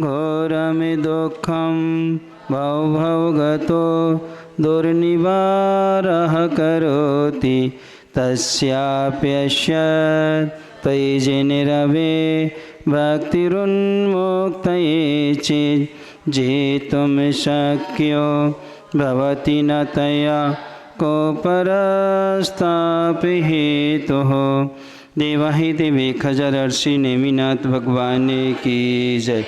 घोरमि दुःखं भवभवगतो दुर्निवारः करोति तस्याप्यस्य तैर्जिनिरवे भक्तिरुन्मुक्तये चेत् जेतुं शक्यो भवति न तया को परस्तापि हेतुः। देवाहिदेव 1008 नेमिनाथ भगवान की जय।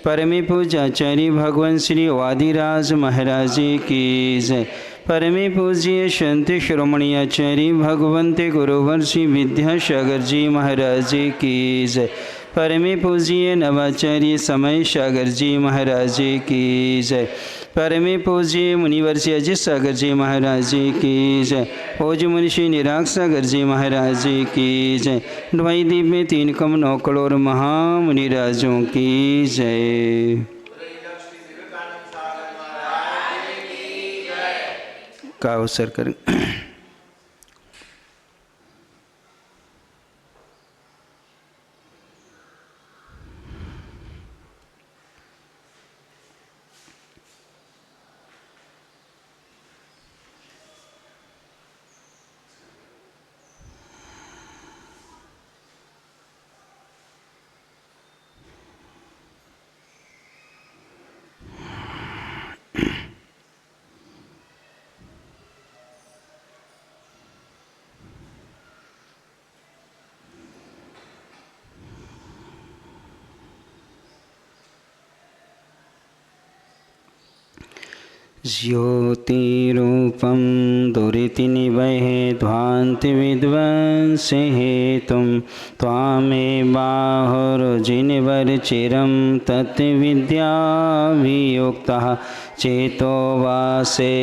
परमे पूज्य आचार्य भगवान श्री वादिराज महाराज की जय। परमे पूज्य संत शिरोमणि आचार्य भगवंत गुरुवर्षि विद्यासागर जी महाराज की जय। परमे पूज्य नवाचार्य समय सागर जी महाराज की जय। परमे पूज्य मुनिवर्षि अजित सागर जी महाराज की जय। पूज्य मुनिषि निराग सागर जी महाराज की जय। द्वैदीप में 3 कम 9 करोड़ महामुनिराजों की जय। का अवसर करें। ज्योतिरूपं दुरितिनिवहे ध्वान्ति विध्वंसे हेतुं त्वामेवाहुर्जिनवर्चिरं तत्विद्याभियुक्तः चेतो वासे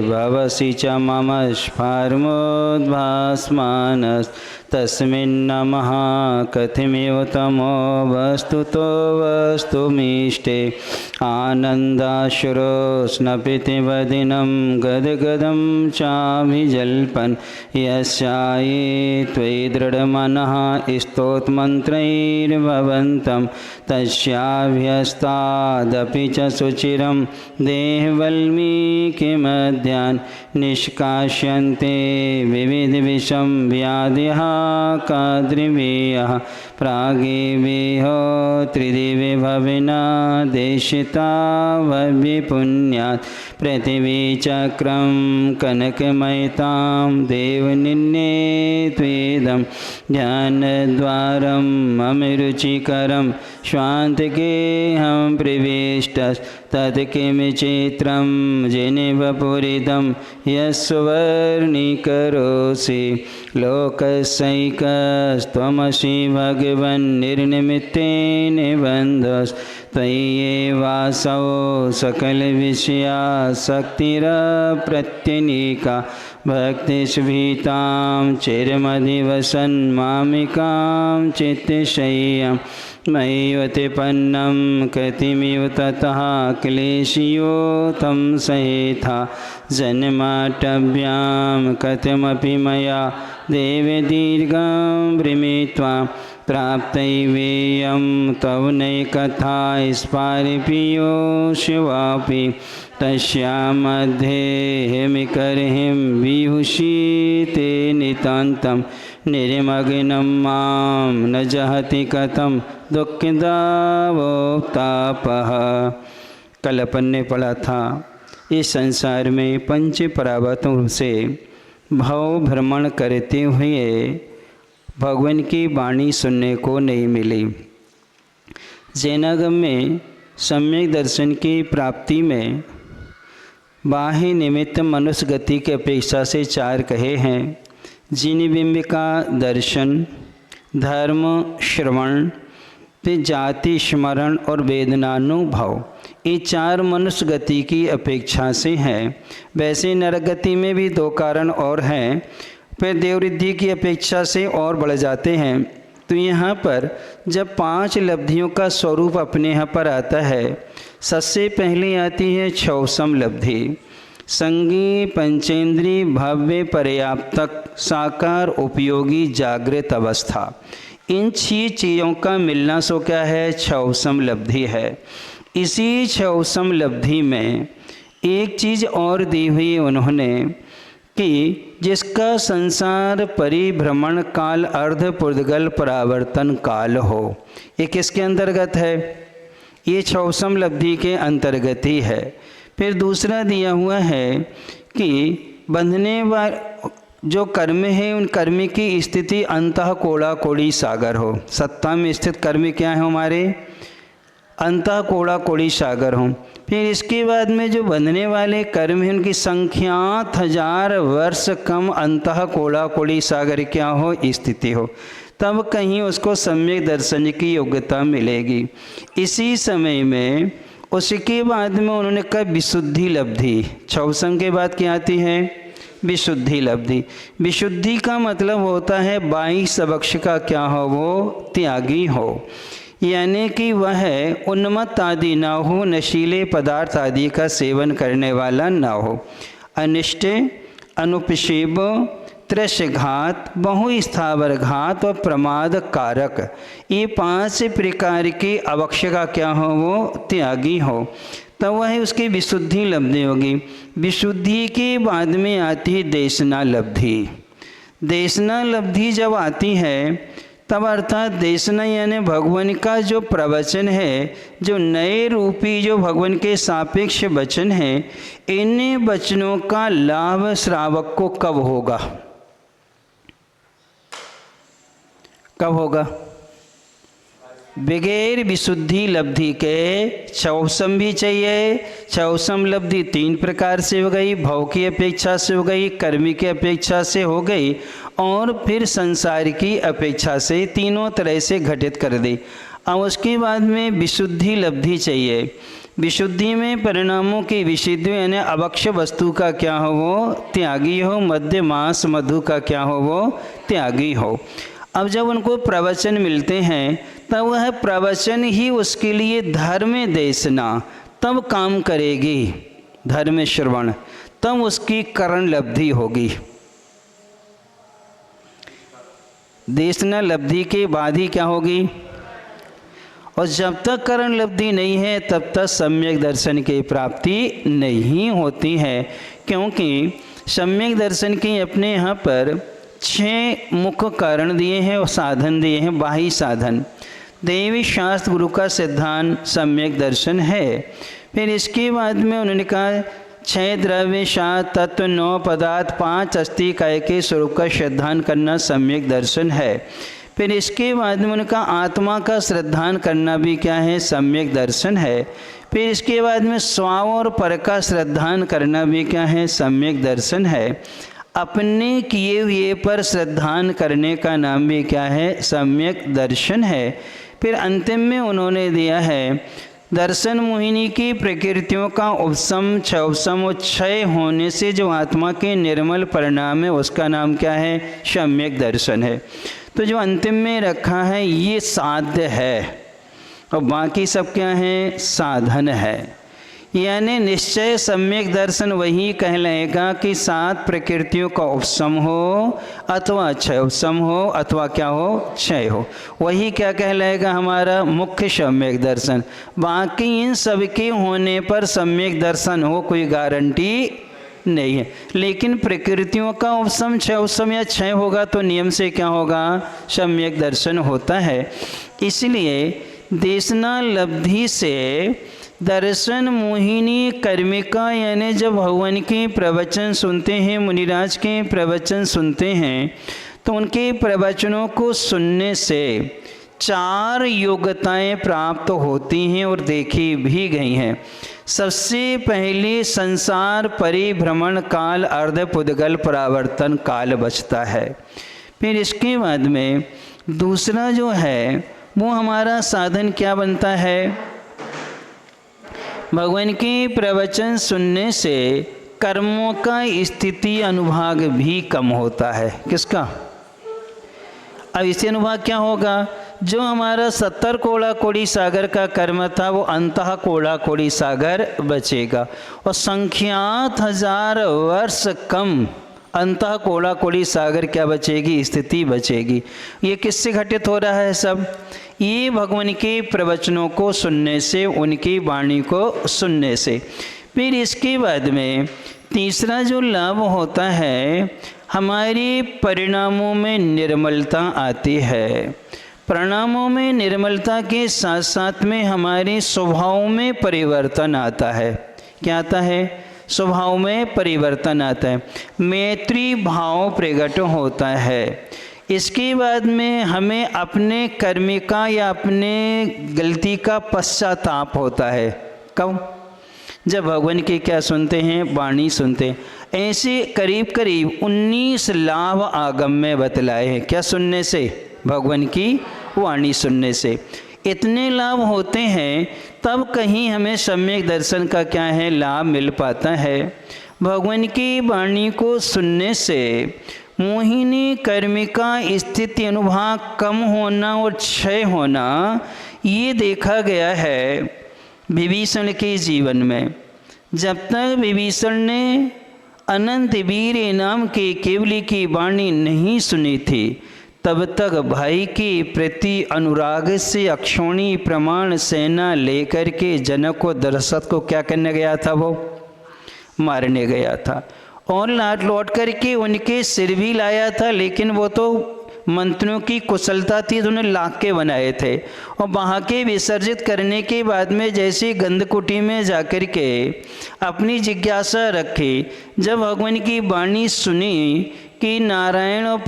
भवसि च मम स्फार्मोद्भासमानस्तस्मिन्नमः कथमिव तमो वस्तुतो वस्तुमीष्टे आनन्दाश्रुस्नपितिवदिनं गदगदं चाभिजल्पन् यस्याये त्वयि दृढमनः स्तोत्रमन्त्रैर्भवन्तं तस्याभ्यस्तादपि च सुचिरं देहवल्मीकिमध्यान् निष्कास्यन्ते विविधविषं व्याधिः काद्रिवेयः प्रागेवेहो त्रिदिवे भविना देशिता भव्यपुण्यात् पृथिवी चक्रं कनकमयतां देवनिन्ने त्वेदं ध्यानद्वारम् अमिरुचिकरं स्वान्तगेहं प्रविष्टस्तत्किमचित्रं जिनवपुरिदं यस्वर्णीकरोषि लोकसैकस्त्वमसि भगवन्निर्निमित्तेन बन्धस्त्वय्येवासौ सकलविषयासक्तिरप्रत्यनीका भक्तिस्फीतां चिरमधिवसन् मामिकां चित्तशय्यां मय्युत्पन्नं कृतिमिव ततः क्लेशयोतं सहेथा जन्माटव्यां कथमपि मया देव दीर्घं भ्रमित्वा प्राप्तैवेयं तव नैकथा स्फारिपियो शिवापि तस्यामध्ये हिमिकर्हिं विहुषीते नितान्तं निर्मग्नं मां न जहति कथं दुःखदावोत्तापः। कल अपन ने पढ़ा था इस संसार में पंच परावतों से भव भ्रमण करते हुए भगवान की वाणी सुनने को नहीं मिली। जैनागम में सम्यक दर्शन की प्राप्ति में बाह्य निमित्त मनुष्य गति की अपेक्षा से 4 कहे हैं। जिनबिंब का दर्शन, धर्म श्रवण, फिर जाति स्मरण और वेदनानुभव, ये 4 मनुष्य गति की अपेक्षा से हैं। वैसे नरक गति में भी 2 कारण और हैं, फिर देवरिद्धि की अपेक्षा से और बढ़ जाते हैं। तो यहाँ पर जब 5 लब्धियों का स्वरूप अपने यहाँ पर आता है, सबसे पहले आती है क्षौसम लब्धि, संगी पंचेंद्री भव्य पर्याप्तक साकार उपयोगी जागृत अवस्था। इन 6 चीज़ों का मिलना सो क्या है? क्षौसम लब्धि है। इसी क्षौसम लब्धि में एक चीज़ और दी हुई उन्होंने कि जिसका संसार परिभ्रमण काल अर्ध पुर्दगल परावर्तन काल हो। ये किसके अंतर्गत है? ये क्षौसम लब्धि के अंतर्गत ही है। फिर दूसरा दिया हुआ है कि बंधने वाले जो कर्म है उन कर्म की स्थिति अंतः कोड़ा कोड़ी सागर हो। सत्ता में स्थित कर्म क्या है हमारे? अंतः कोड़ा कोड़ी सागर हो। फिर इसके बाद में जो बंधने वाले कर्म हैं उनकी संख्यात 1000 वर्ष कम अंतः कोड़ा कोड़ी सागर क्या हो? स्थिति हो। तब कहीं उसको सम्यक दर्शन की योग्यता मिलेगी। इसी समय में उसके बाद में उन्होंने कहा विशुद्धि लब्धि। क्षौसम के बाद क्या आती है? विशुद्धि लब्धि। विशुद्धि का मतलब होता है बाह्य सबक्ष का क्या हो? वो त्यागी हो, यानी कि वह उन्मत्त आदि ना हो, नशीले पदार्थ आदि का सेवन करने वाला ना हो, अनिष्ट, अनुपसेव, त्रस्यघात, बहुस्थावर घात और प्रमाद कारक, ये 5 प्रकार के अवक्ष का क्या हो? वो त्यागी हो। तब वह उसकी विशुद्धि लब्धि होगी। विशुद्धि के बाद में आती है देशना लब्धि। देशना लब्धि जब आती है तब अर्थात देशना यानी भगवान का जो प्रवचन है, जो नए रूपी जो भगवान के सापेक्ष वचन है, इन वचनों का लाभ श्रावक को कब होगा? कब होगा? बगैर विशुद्धि लब्धि के क्षौसम भी चाहिए। क्षौसम लब्धि 3 प्रकार से हो गई, भव की अपेक्षा से हो गई, कर्मी की अपेक्षा से हो गई और फिर संसार की अपेक्षा से, तीनों तरह से घटित कर दी। अब उसके बाद में विशुद्धि लब्धि चाहिए। विशुद्धि में परिणामों की विशुद्धि यानी अवक्ष वस्तु का क्या हो? वो त्यागी हो। मध्य मांस मधु का क्या हो? वो त्यागी हो। अब जब उनको प्रवचन मिलते हैं तब वह प्रवचन ही उसके लिए धर्म देशना तब काम करेगी, धर्म श्रवण, तब उसकी करण लब्धि होगी। देशना लब्धि के बाद ही क्या होगी? और जब तक करण लब्धि नहीं है तब तक सम्यक दर्शन की प्राप्ति नहीं होती है, क्योंकि सम्यक दर्शन की अपने यहाँ पर 6 मुख्य कारण दिए हैं और साधन दिए हैं। बाह्य साधन देवी शास्त्र गुरु का सिद्धांत सम्यक दर्शन है। फिर इसके बाद में उन्होंने कहा 6 द्रव्य 7 तत्व 9 पदार्थ 5 अस्थि काय के स्वरूप का श्रद्धान करना सम्यक दर्शन है। फिर इसके बाद में उनका आत्मा का श्रद्धान करना भी क्या है? सम्यक दर्शन है। फिर इसके बाद में स्वाव और पर का श्रद्धान करना भी क्या है? सम्यक दर्शन है। अपने किए हुए पर श्रद्धान करने का नाम भी क्या है? सम्यक दर्शन है। फिर अंतिम में उन्होंने दिया है दर्शन मोहिनी की प्रकृतियों का उपशम क्षौसम और क्षय होने से जो आत्मा के निर्मल परिणाम है उसका नाम क्या है? सम्यक दर्शन है। तो जो अंतिम में रखा है ये साध्य है और बाकी सब क्या है? साधन है। यानी निश्चय सम्यक दर्शन वही कहलाएगा कि 7 प्रकृतियों का उपशम हो अथवा क्षय हो अथवा क्या हो? क्षय हो। वही क्या कहलाएगा? हमारा मुख्य सम्यक दर्शन। बाकी इन सब के होने पर सम्यक दर्शन हो कोई गारंटी नहीं है। लेकिन प्रकृतियों का उपशम क्षय या क्षय होगा तो नियम से क्या होगा? सम्यक दर्शन होता है। इसलिए देशना लब्धि से दर्शन मोहिनी कर्मिका यानी जब भगवान के प्रवचन सुनते हैं, मुनिराज के प्रवचन सुनते हैं, तो उनके प्रवचनों को सुनने से 4 योग्यताएं प्राप्त होती हैं और देखी भी गई हैं। सबसे पहले संसार परिभ्रमण काल अर्ध पुद्गल परावर्तन काल बचता है। फिर इसके बाद में दूसरा जो है वो हमारा साधन क्या बनता है? भगवान के प्रवचन सुनने से कर्मों का स्थिति अनुभाग भी कम होता है। किसका? अब इससे अनुभाग क्या होगा? जो हमारा 70 कोड़ा कोड़ी सागर का कर्म था वो अंतः कोड़ा कोड़ी सागर बचेगा और संख्यात 1000 वर्ष कम अंतः कोड़ा कोड़ी सागर क्या बचेगी, स्थिति बचेगी। ये किससे घटित हो रहा है सब? ये भगवान के प्रवचनों को सुनने से, उनकी वाणी को सुनने से। फिर इसके बाद में तीसरा जो लाभ होता है, हमारे परिणामों में निर्मलता आती है। परिणामों में निर्मलता के साथ साथ में हमारे स्वभाव में परिवर्तन आता है। क्या आता है? स्वभाव में परिवर्तन आता है, मैत्री भाव प्रकट होता है। इसके बाद में हमें अपने कर्म का या अपने गलती का पश्चाताप होता है। कब? जब भगवान की क्या सुनते हैं, वाणी सुनते हैं। ऐसे करीब करीब 19 लाभ आगम में बतलाए हैं। क्या सुनने से? भगवान की वाणी सुनने से इतने लाभ होते हैं, तब कहीं हमें सम्यक दर्शन का क्या है, लाभ मिल पाता है। भगवान की वाणी को सुनने से मोहिनी कर्म का स्थिति अनुभाग कम होना और क्षय होना, ये देखा गया है विभीषण के जीवन में। जब तक विभीषण ने अनंत वीर नाम के केवली की वाणी नहीं सुनी थी, तब तक भाई के प्रति अनुराग से अक्षौणी प्रमाण सेना लेकर के जनक को दशरथ को क्या करने गया था? वो मारने गया था। और लौट करके उनके सिर भी लाया था, लेकिन वो तो मंत्रियों की कुशलता थी, तो उन्हें लाख के बनाए थे। और वहाँ के विसर्जित करने के बाद में जैसे गंधकुटी में जाकर के अपनी जिज्ञासा रखी, जब भगवान की वाणी सुनी कि नारायण और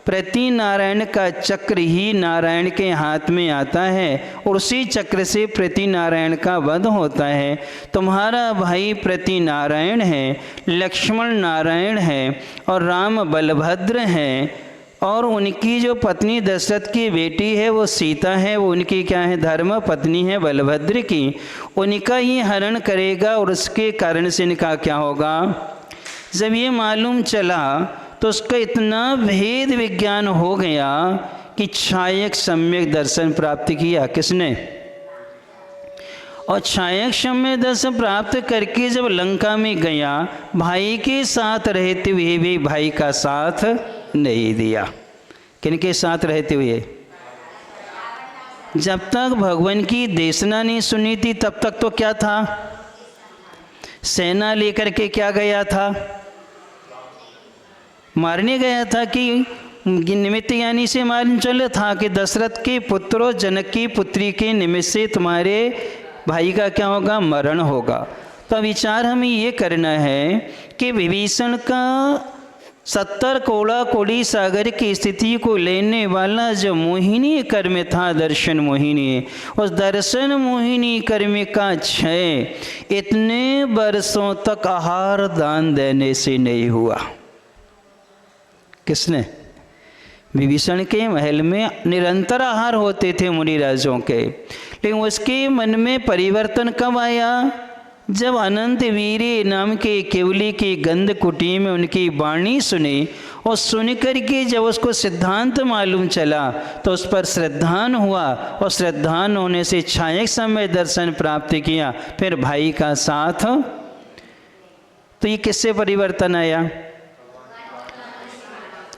प्रति नारायण का चक्र ही नारायण के हाथ में आता है और उसी चक्र से प्रति नारायण का वध होता है। तुम्हारा भाई प्रति नारायण है, लक्ष्मण नारायण है और राम बलभद्र हैं, और उनकी जो पत्नी दशरथ की बेटी है वो सीता है, वो उनकी क्या है, धर्म पत्नी है बलभद्र की। उनका ये हरण करेगा और उसके कारण से इनका क्या होगा? जब ये मालूम चला तो उसका इतना भेद विज्ञान हो गया कि छायक सम्यक दर्शन प्राप्त किया। किसने? और छायक सम्यक दर्शन प्राप्त करके जब लंका में गया, भाई के साथ रहते हुए भी भाई का साथ नहीं दिया। किनके साथ रहते हुए? जब तक भगवान की देशना नहीं सुनी थी, तब तक तो क्या था? सेना लेकर के क्या गया था? मारने गया था। कि निमित्त यानी से मालूम चला था कि दशरथ के पुत्र और जनक की पुत्री के निमित्त से तुम्हारे भाई का क्या होगा? मरण होगा। तो विचार हमें ये करना है कि विभीषण का 70 कोड़ा कोड़ी सागर की स्थिति को लेने वाला जो मोहिनी कर्म था, दर्शन मोहिनी, उस दर्शन मोहिनी कर्म का क्षय इतने वर्षों तक आहार दान देने से नहीं हुआ। किसने? विभीषण के महल में निरंतर आहार होते थे मुनिराजों के, लेकिन उसके मन में परिवर्तन कब आया? जब अनंत वीरी नाम के केवली की गंध कुटी में उनकी वाणी सुनी, और सुन कर के जब उसको सिद्धांत मालूम चला तो उस पर श्रद्धान हुआ, और श्रद्धान होने से छायक समय दर्शन प्राप्त किया, फिर भाई का साथ। तो ये किससे परिवर्तन आया?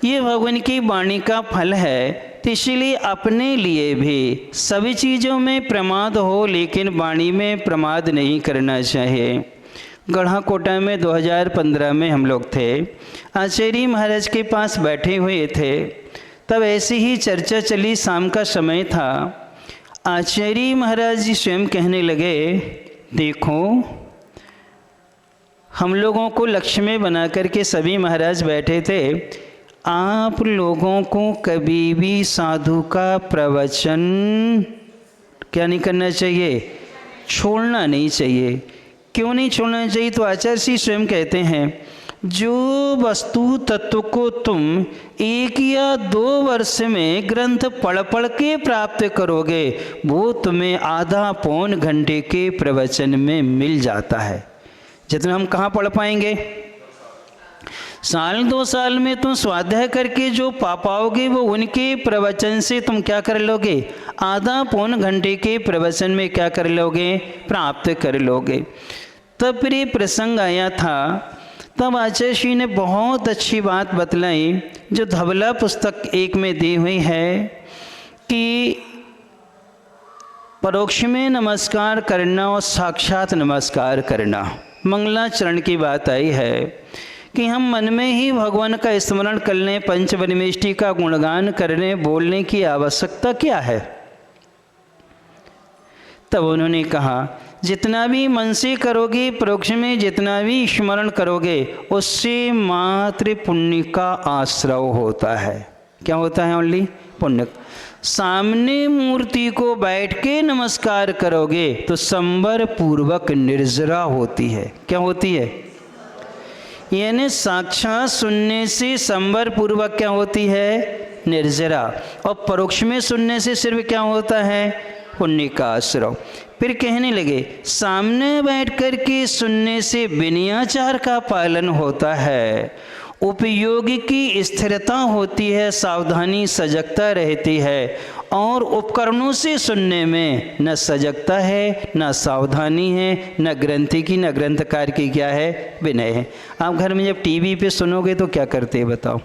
ये भगवान की वाणी का फल है। तो इसीलिए अपने लिए भी सभी चीज़ों में प्रमाद हो, लेकिन वाणी में प्रमाद नहीं करना चाहिए। गढ़ाकोटा में 2015 में हम लोग थे, आचार्य महाराज के पास बैठे हुए थे। तब ऐसी ही चर्चा चली, शाम का समय था। आचार्य महाराज जी स्वयं कहने लगे, देखो हम लोगों को लक्ष्य में बना करके सभी महाराज बैठे थे, आप लोगों को कभी भी साधु का प्रवचन क्या नहीं करना चाहिए? छोड़ना नहीं चाहिए। क्यों नहीं छोड़ना चाहिए? तो आचार्य श्री स्वयं कहते हैं, जो वस्तु तत्व को तुम 1 या 2 वर्ष में ग्रंथ पढ़ पढ़ के प्राप्त करोगे, वो तुम्हें आधा पौन घंटे के प्रवचन में मिल जाता है। जितना हम कहाँ पढ़ पाएंगे? 1-2 साल में तुम स्वाध्याय करके जो पा पाओगे, वो उनके प्रवचन से तुम क्या कर लोगे? आधा पौन घंटे के प्रवचन में क्या कर लोगे? प्राप्त कर लोगे। तब फिर ये प्रसंग आया था, तब आचार्य श्री ने बहुत अच्छी बात बतलाई, जो धवला पुस्तक एक में दी हुई है कि परोक्ष में नमस्कार करना और साक्षात नमस्कार करना। मंगलाचरण की बात आई है कि हम मन में ही भगवान का स्मरण कर लें, पंचपरमेष्टि का गुणगान करने बोलने की आवश्यकता क्या है। तब उन्होंने कहा जितना भी मन से करोगे, परोक्ष में जितना भी स्मरण करोगे, उससे मात्र पुण्य का आश्रय होता है। क्या होता है? ओनली पुण्य। सामने मूर्ति को बैठ के नमस्कार करोगे तो संवर पूर्वक निर्जरा होती है। क्या होती है? यानी साक्षात सुनने से संवर पूर्वक क्या होती है? निर्जरा। और परोक्ष में सुनने से सिर्फ क्या होता है? पुण्य का आश्रय। फिर कहने लगे सामने बैठ कर के सुनने से विनयाचार का पालन होता है, उपयोग की स्थिरता होती है, सावधानी सजगता रहती है। और उपकरणों से सुनने में न सजगता है, न सावधानी है, न ग्रंथि की, न ग्रंथकार की क्या है? विनय है। आप घर में जब टीवी पे सुनोगे तो क्या करते हैं बताओ?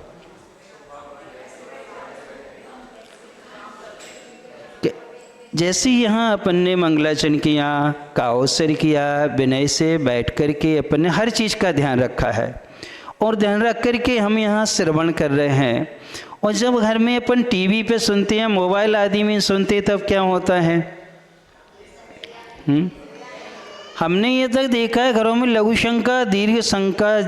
जैसे यहाँ अपन ने मंगलाचरण किया, काउसर किया, विनय से बैठ कर के अपन ने हर चीज़ का ध्यान रखा है और ध्यान रख कर के हम यहाँ श्रवण कर रहे हैं। और जब घर में अपन टीवी पे सुनते हैं, मोबाइल आदि में सुनते हैं, तब क्या होता है? हमने ये तक देखा है घरों में लघु शंका दीर्घ शंका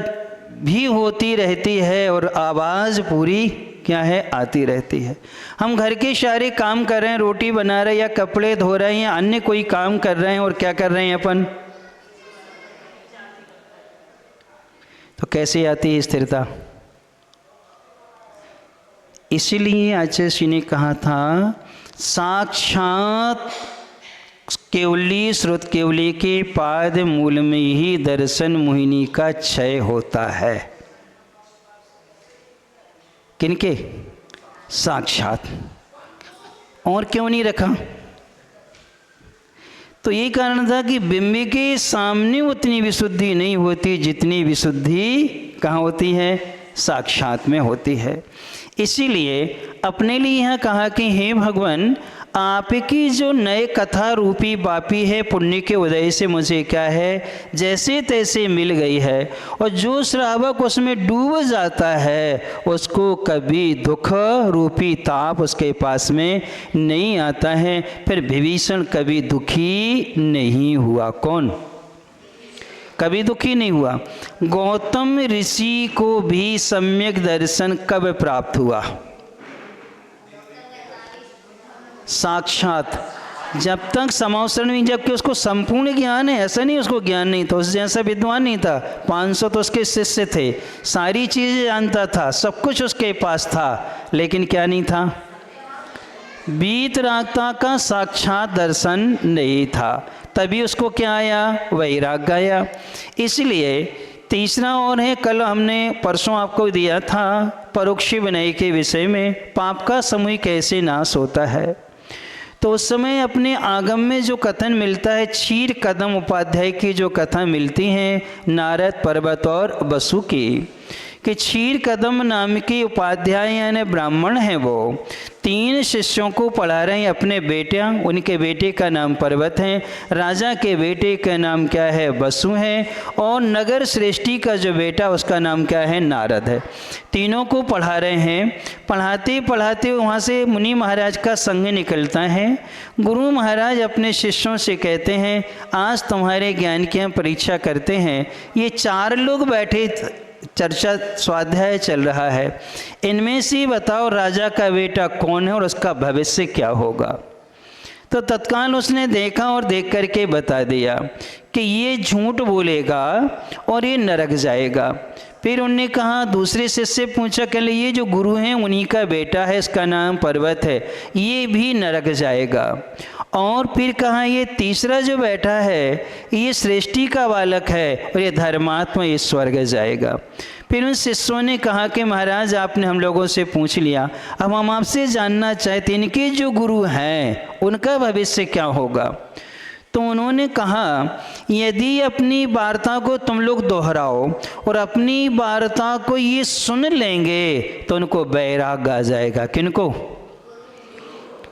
भी होती रहती है और आवाज़ पूरी क्या है? आती रहती है। हम घर के सारे काम कर रहे हैं, रोटी बना रहे हैं या कपड़े धो रहे हैं या अन्य कोई काम कर रहे हैं, और क्या कर रहे हैं अपन? तो कैसे आती है स्थिरता? इसीलिए आचार्य श्री ने कहा था साक्षात केवली श्रुत केवली के पाद मूल में ही दर्शन मोहिनी का क्षय होता है। किनके? साक्षात। और क्यों नहीं रखा? तो यही कारण था कि बिंब के सामने उतनी विशुद्धि नहीं होती जितनी विशुद्धि कहाँ होती है? साक्षात में होती है। इसीलिए अपने लिए यहाँ कहा कि हे भगवान, आपकी जो नए कथा रूपी बापी है पुण्य के उदय से मुझे क्या है? जैसे तैसे मिल गई है। और जो श्रावक उसमें डूब जाता है उसको कभी दुख रूपी ताप उसके पास में नहीं आता है। फिर विभीषण कभी दुखी नहीं हुआ। कौन? कभी दुखी नहीं हुआ। गौतम ऋषि को भी सम्यक दर्शन कब प्राप्त हुआ? साक्षात। जब तक समावसरण में, जबकि उसको संपूर्ण ज्ञान है, ऐसा नहीं उसको ज्ञान नहीं था, उस जैसा विद्वान नहीं था। 500 तो उसके शिष्य थे, सारी चीज़ें जानता था, सब कुछ उसके पास था, लेकिन क्या नहीं था? वीतरागता का साक्षात दर्शन नहीं था। तभी उसको क्या आया? वैराग्य आया। इसलिए तीसरा और है, कल हमने परसों आपको दिया था परोक्ष विनय के विषय में, पाप का समूह कैसे नाश होता है। तो उस समय अपने आगम में जो कथन मिलता है, क्षीर कदम उपाध्याय की जो कथा मिलती है नारद पर्वत और वसु की, कि क्षीर कदम नाम के उपाध्याय यानी ब्राह्मण हैं, वो 3 शिष्यों को पढ़ा रहे हैं अपने बेटे। उनके बेटे का नाम पर्वत है, राजा के बेटे का नाम क्या है? वसु है, और नगर श्रेष्ठी का जो बेटा उसका नाम क्या है? नारद है। तीनों को पढ़ा रहे हैं। पढ़ाते पढ़ाते वहाँ से मुनि महाराज का संग निकलता है। गुरु महाराज अपने शिष्यों से कहते हैं आज तुम्हारे ज्ञान की हम परीक्षा करते हैं। ये 4 लोग बैठे, चर्चा स्वाध्याय चल रहा है, इनमें से बताओ राजा का बेटा कौन है और उसका भविष्य क्या होगा। तो तत्काल उसने देखा और देख करके बता दिया कि ये झूठ बोलेगा और ये नरक जाएगा। फिर उनने कहा, दूसरे शिष्य से पूछा, कह ये जो गुरु हैं उन्हीं का बेटा है, इसका नाम पर्वत है, ये भी नरक जाएगा। और फिर कहा ये तीसरा जो बैठा है ये सृष्टि का बालक है और ये धर्मात्मा, ये स्वर्ग जाएगा। फिर उन शिष्यों ने कहा कि महाराज आपने हम लोगों से पूछ लिया, अब हम आपसे जानना चाहते हैं इनके जो गुरु हैं उनका भविष्य क्या होगा। तो उन्होंने कहा यदि अपनी वार्ता को तुम लोग दोहराओ और अपनी वार्ता को ये सुन लेंगे तो उनको वैराग्य आ जाएगा। किनको?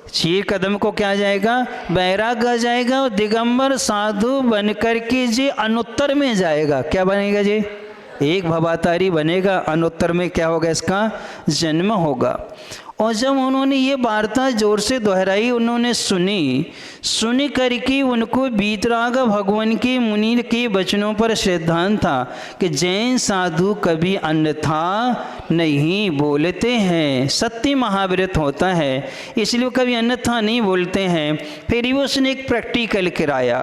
क्षीर कदम को क्या आ जाएगा? वैराग्य आ जाएगा। और दिगंबर साधु बनकर के जी अनुत्तर में जाएगा। क्या बनेगा जी? एक भवातारी बनेगा। अनुत्तर में क्या होगा? इसका जन्म होगा। और जब उन्होंने ये वार्ता जोर से दोहराई, उन्होंने सुनी करके उनको बीतराग भगवान के मुनि के वचनों पर श्रद्धान था कि जैन साधु कभी अन्यथा नहीं बोलते हैं। सत्य महाव्रत होता है, इसलिए कभी अन्यथा नहीं बोलते हैं। फिर भी उसने एक प्रैक्टिकल कराया।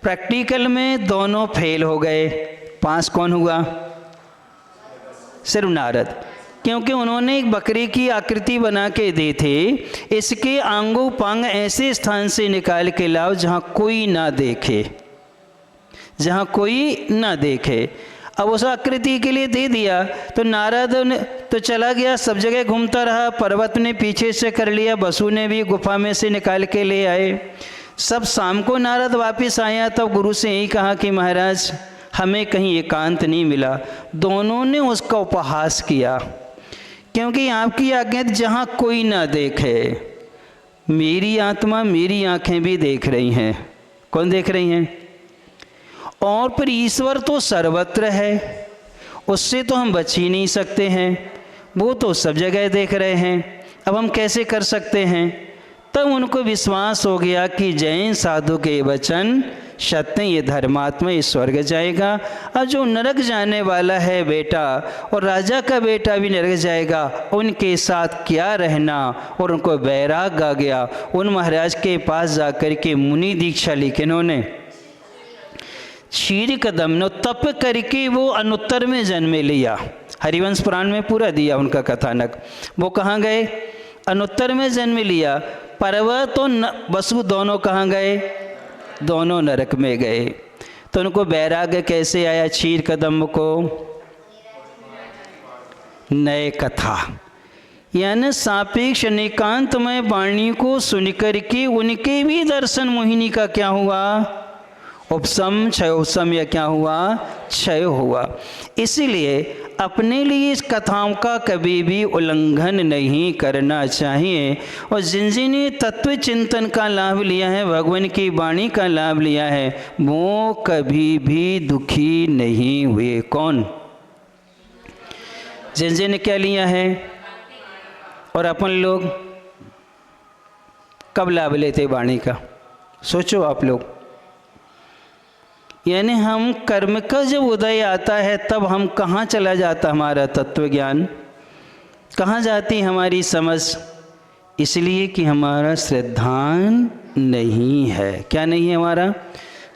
प्रैक्टिकल में दोनों फेल हो गए। पास कौन हुआ? सिर्फ नारद, क्योंकि उन्होंने एक बकरे की आकृति बना के दी थी। इसके आंगों पांग ऐसे स्थान से निकाल के लाओ जहाँ कोई ना देखे, जहाँ कोई ना देखे। अब उस आकृति के लिए दे दिया तो नारद ने तो चला गया, सब जगह घूमता रहा। पर्वत ने पीछे से कर लिया, वसु ने भी गुफा में से निकाल के ले आए। सब शाम को नारद वापस आया, तब गुरु से यही कहा कि महाराज हमें कहीं एकांत नहीं मिला। दोनों ने उसका उपहास किया, क्योंकि आपकी आज्ञा जहाँ कोई ना देखे। मेरी आत्मा, मेरी आंखें भी देख रही हैं। कौन देख रही हैं? और फिर ईश्वर तो सर्वत्र है, उससे तो हम बच ही नहीं सकते हैं। वो तो सब जगह देख रहे हैं, अब हम कैसे कर सकते हैं? तब उनको विश्वास हो गया कि जैन साधु के वचन सत्य, ये धर्मात्मा इस स्वर्ग जाएगा। और जो नरक जाने वाला है बेटा, और राजा का बेटा भी नरक जाएगा, उनके साथ क्या रहना। और उनको वैराग्य आ गया। उन महाराज के पास जाकर के मुनि दीक्षा ली। किन्होंने? क्षीर कदम ने तप करके वो अनुत्तर में जन्म लिया। हरिवंश पुराण में पूरा दिया उनका कथानक। वो कहाँ गए? अनुत्तर में जन्म लिया। पर्वत और वसु दोनों कहाँ गए? दोनों नरक में गए। तो उनको वैराग्य कैसे आया क्षीर कदम को? नए कथा, यानी सापेक्ष निकांतमय वाणी को सुनकर के उनके भी दर्शन मोहिनी का क्या हुआ? उपशम क्षयोपशम, या क्या हुआ? क्षय हुआ। इसीलिए अपने लिए इस कथाओं का कभी भी उल्लंघन नहीं करना चाहिए। और जिन जिन तत्व चिंतन का लाभ लिया है, भगवान की वाणी का लाभ लिया है, वो कभी भी दुखी नहीं हुए। कौन? जिन जिन क्या लिया है? और अपन लोग कब लाभ लेते वाणी का? सोचो आप लोग। यानी हम कर्म का जब उदय आता है, तब हम कहाँ चला जाता हमारा तत्व ज्ञान? कहाँ जाती हमारी समझ? इसलिए कि हमारा श्रद्धान नहीं है। क्या नहीं है हमारा?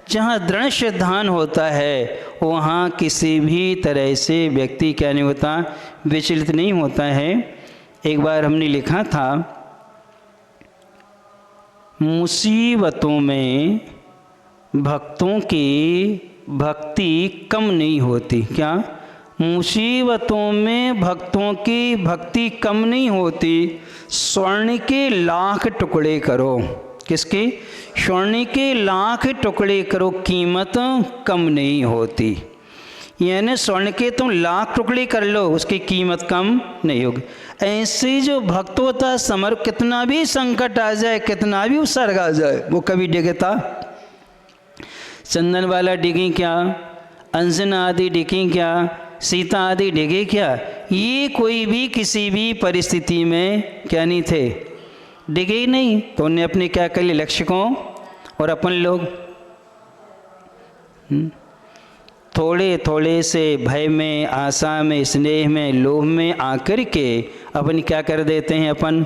जहाँ दृढ़ श्रद्धान होता है, वहाँ किसी भी तरह से व्यक्ति क्या नहीं होता? विचलित नहीं होता है। एक बार हमने लिखा था, मुसीबतों में भक्तों की भक्ति कम नहीं होती। क्या? मुसीबतों में भक्तों की भक्ति कम नहीं होती। स्वर्ण के लाख टुकड़े करो। किसके? स्वर्ण के लाख टुकड़े करो, कीमत कम नहीं होती। यानी स्वर्ण के तुम लाख टुकड़े कर लो, उसकी कीमत कम नहीं होगी। ऐसे जो भक्त होता है, समर्प, कितना भी संकट आ जाए, कितना भी उत्सर्ग आ जाए, वो कभी डिगता? चंदन वाला डिगे क्या? अंजना आदि डिगे क्या? सीता आदि डिगे क्या? ये कोई भी किसी भी परिस्थिति में क्या नहीं थे? डिगे ही नहीं। तो उन्हें अपने क्या कर लिया? लक्ष्य को। और अपन लोग थोड़े थोड़े से भय में, आशा में, स्नेह में, लोभ में आकर के अपन क्या कर देते हैं? अपन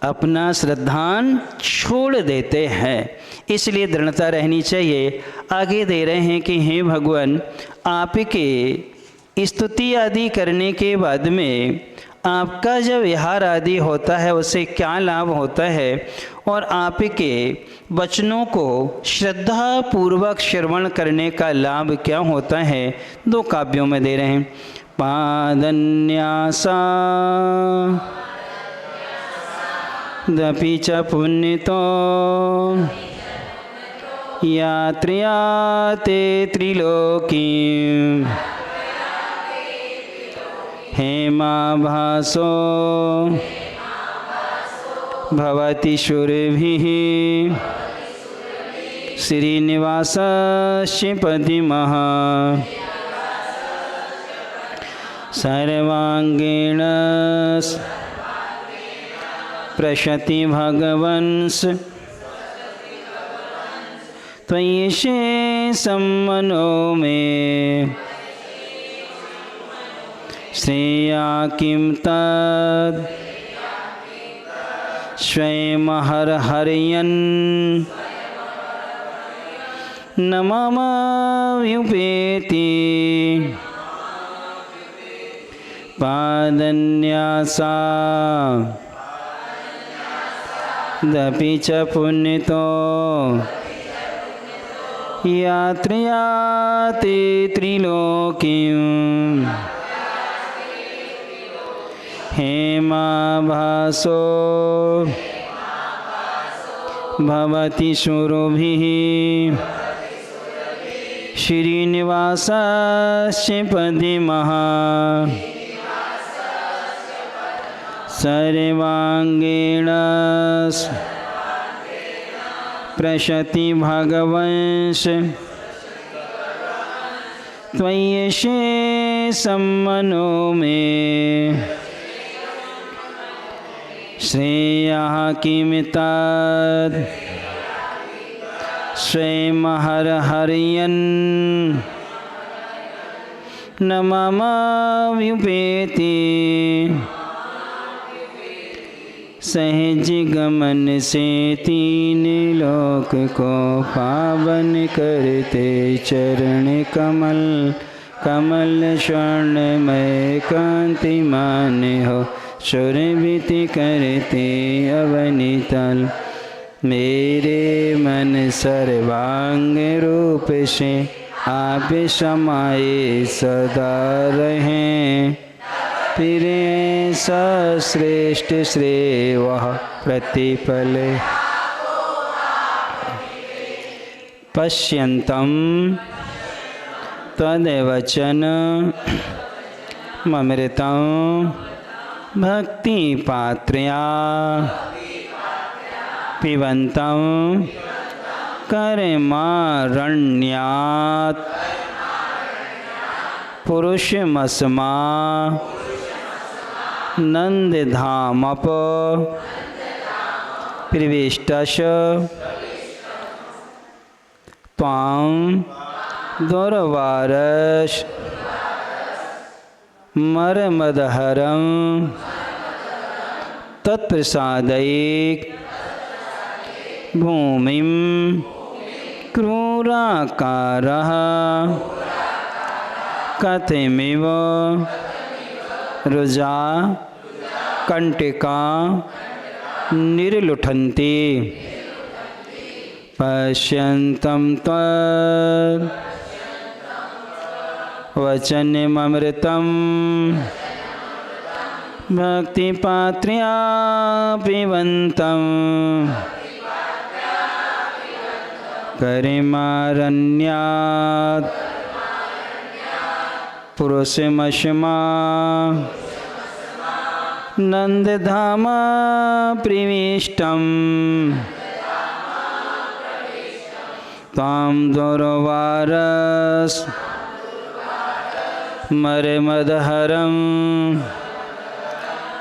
अपना श्रद्धान छोड़ देते हैं। इसलिए दृढ़ता रहनी चाहिए। आगे दे रहे हैं कि हे भगवान, आपके स्तुति आदि करने के बाद में आपका जब विहार आदि होता है, उससे क्या लाभ होता है, और आपके वचनों को श्रद्धा पूर्वक श्रवण करने का लाभ क्या होता है, दो काव्यों में दे रहे हैं। पादन्यासा दपि च पुण्यतो यात्र्याते त्रिलोकीं हेमाभासो भवति शुरभिः श्रीनिवासस्य पद्मः सर्वांगेण प्रशति भगवंस त्वयि सम्मनो मे श्रेया किं तद् स्वयमहरहरयन् न मम व्युपेति पादन्यासा दपि च पुण्यतो यात्र्याते त्रिलोकीं हेमाभासो भवति शुरभिः श्रीनिवासस्य पद्मः सर्वांगेण प्रशति भगवंश त्वयि सम्मनो मे श्रेयः किं तद् स्वयमहरहरयन् न मम व्युपेति सहज गमन से तीन लोक को पावन करते चरण कमल कमल स्वर्णमय कांतिमान हो सुरभिति करते अवनीतल मेरे मन सर्वांग रूप से आप समाये सदा रहें फिर ऐसा श्रेष्ठ श्रेय वह प्रतिपले पश्यन्तं तद्वचन ममृतं भक्ति पात्रया पिबन्तं कर्मारण्यात् पुरुषमस्मा नंदधामप प्रविष्टश त्वां दुर्वारश मरमदहरं तत्प्रसादैक भूमिं क्रूराकारः कथमिव रुजा कंटिका निर्लुठन्ति पश्यन्तं वचनममृतं भक्तिपात्र्या पिबन्तं कर्मारण्यात् पुरुषमस्मा नंदधाम प्रविष्टं तां दुर्वारस मरमदहरं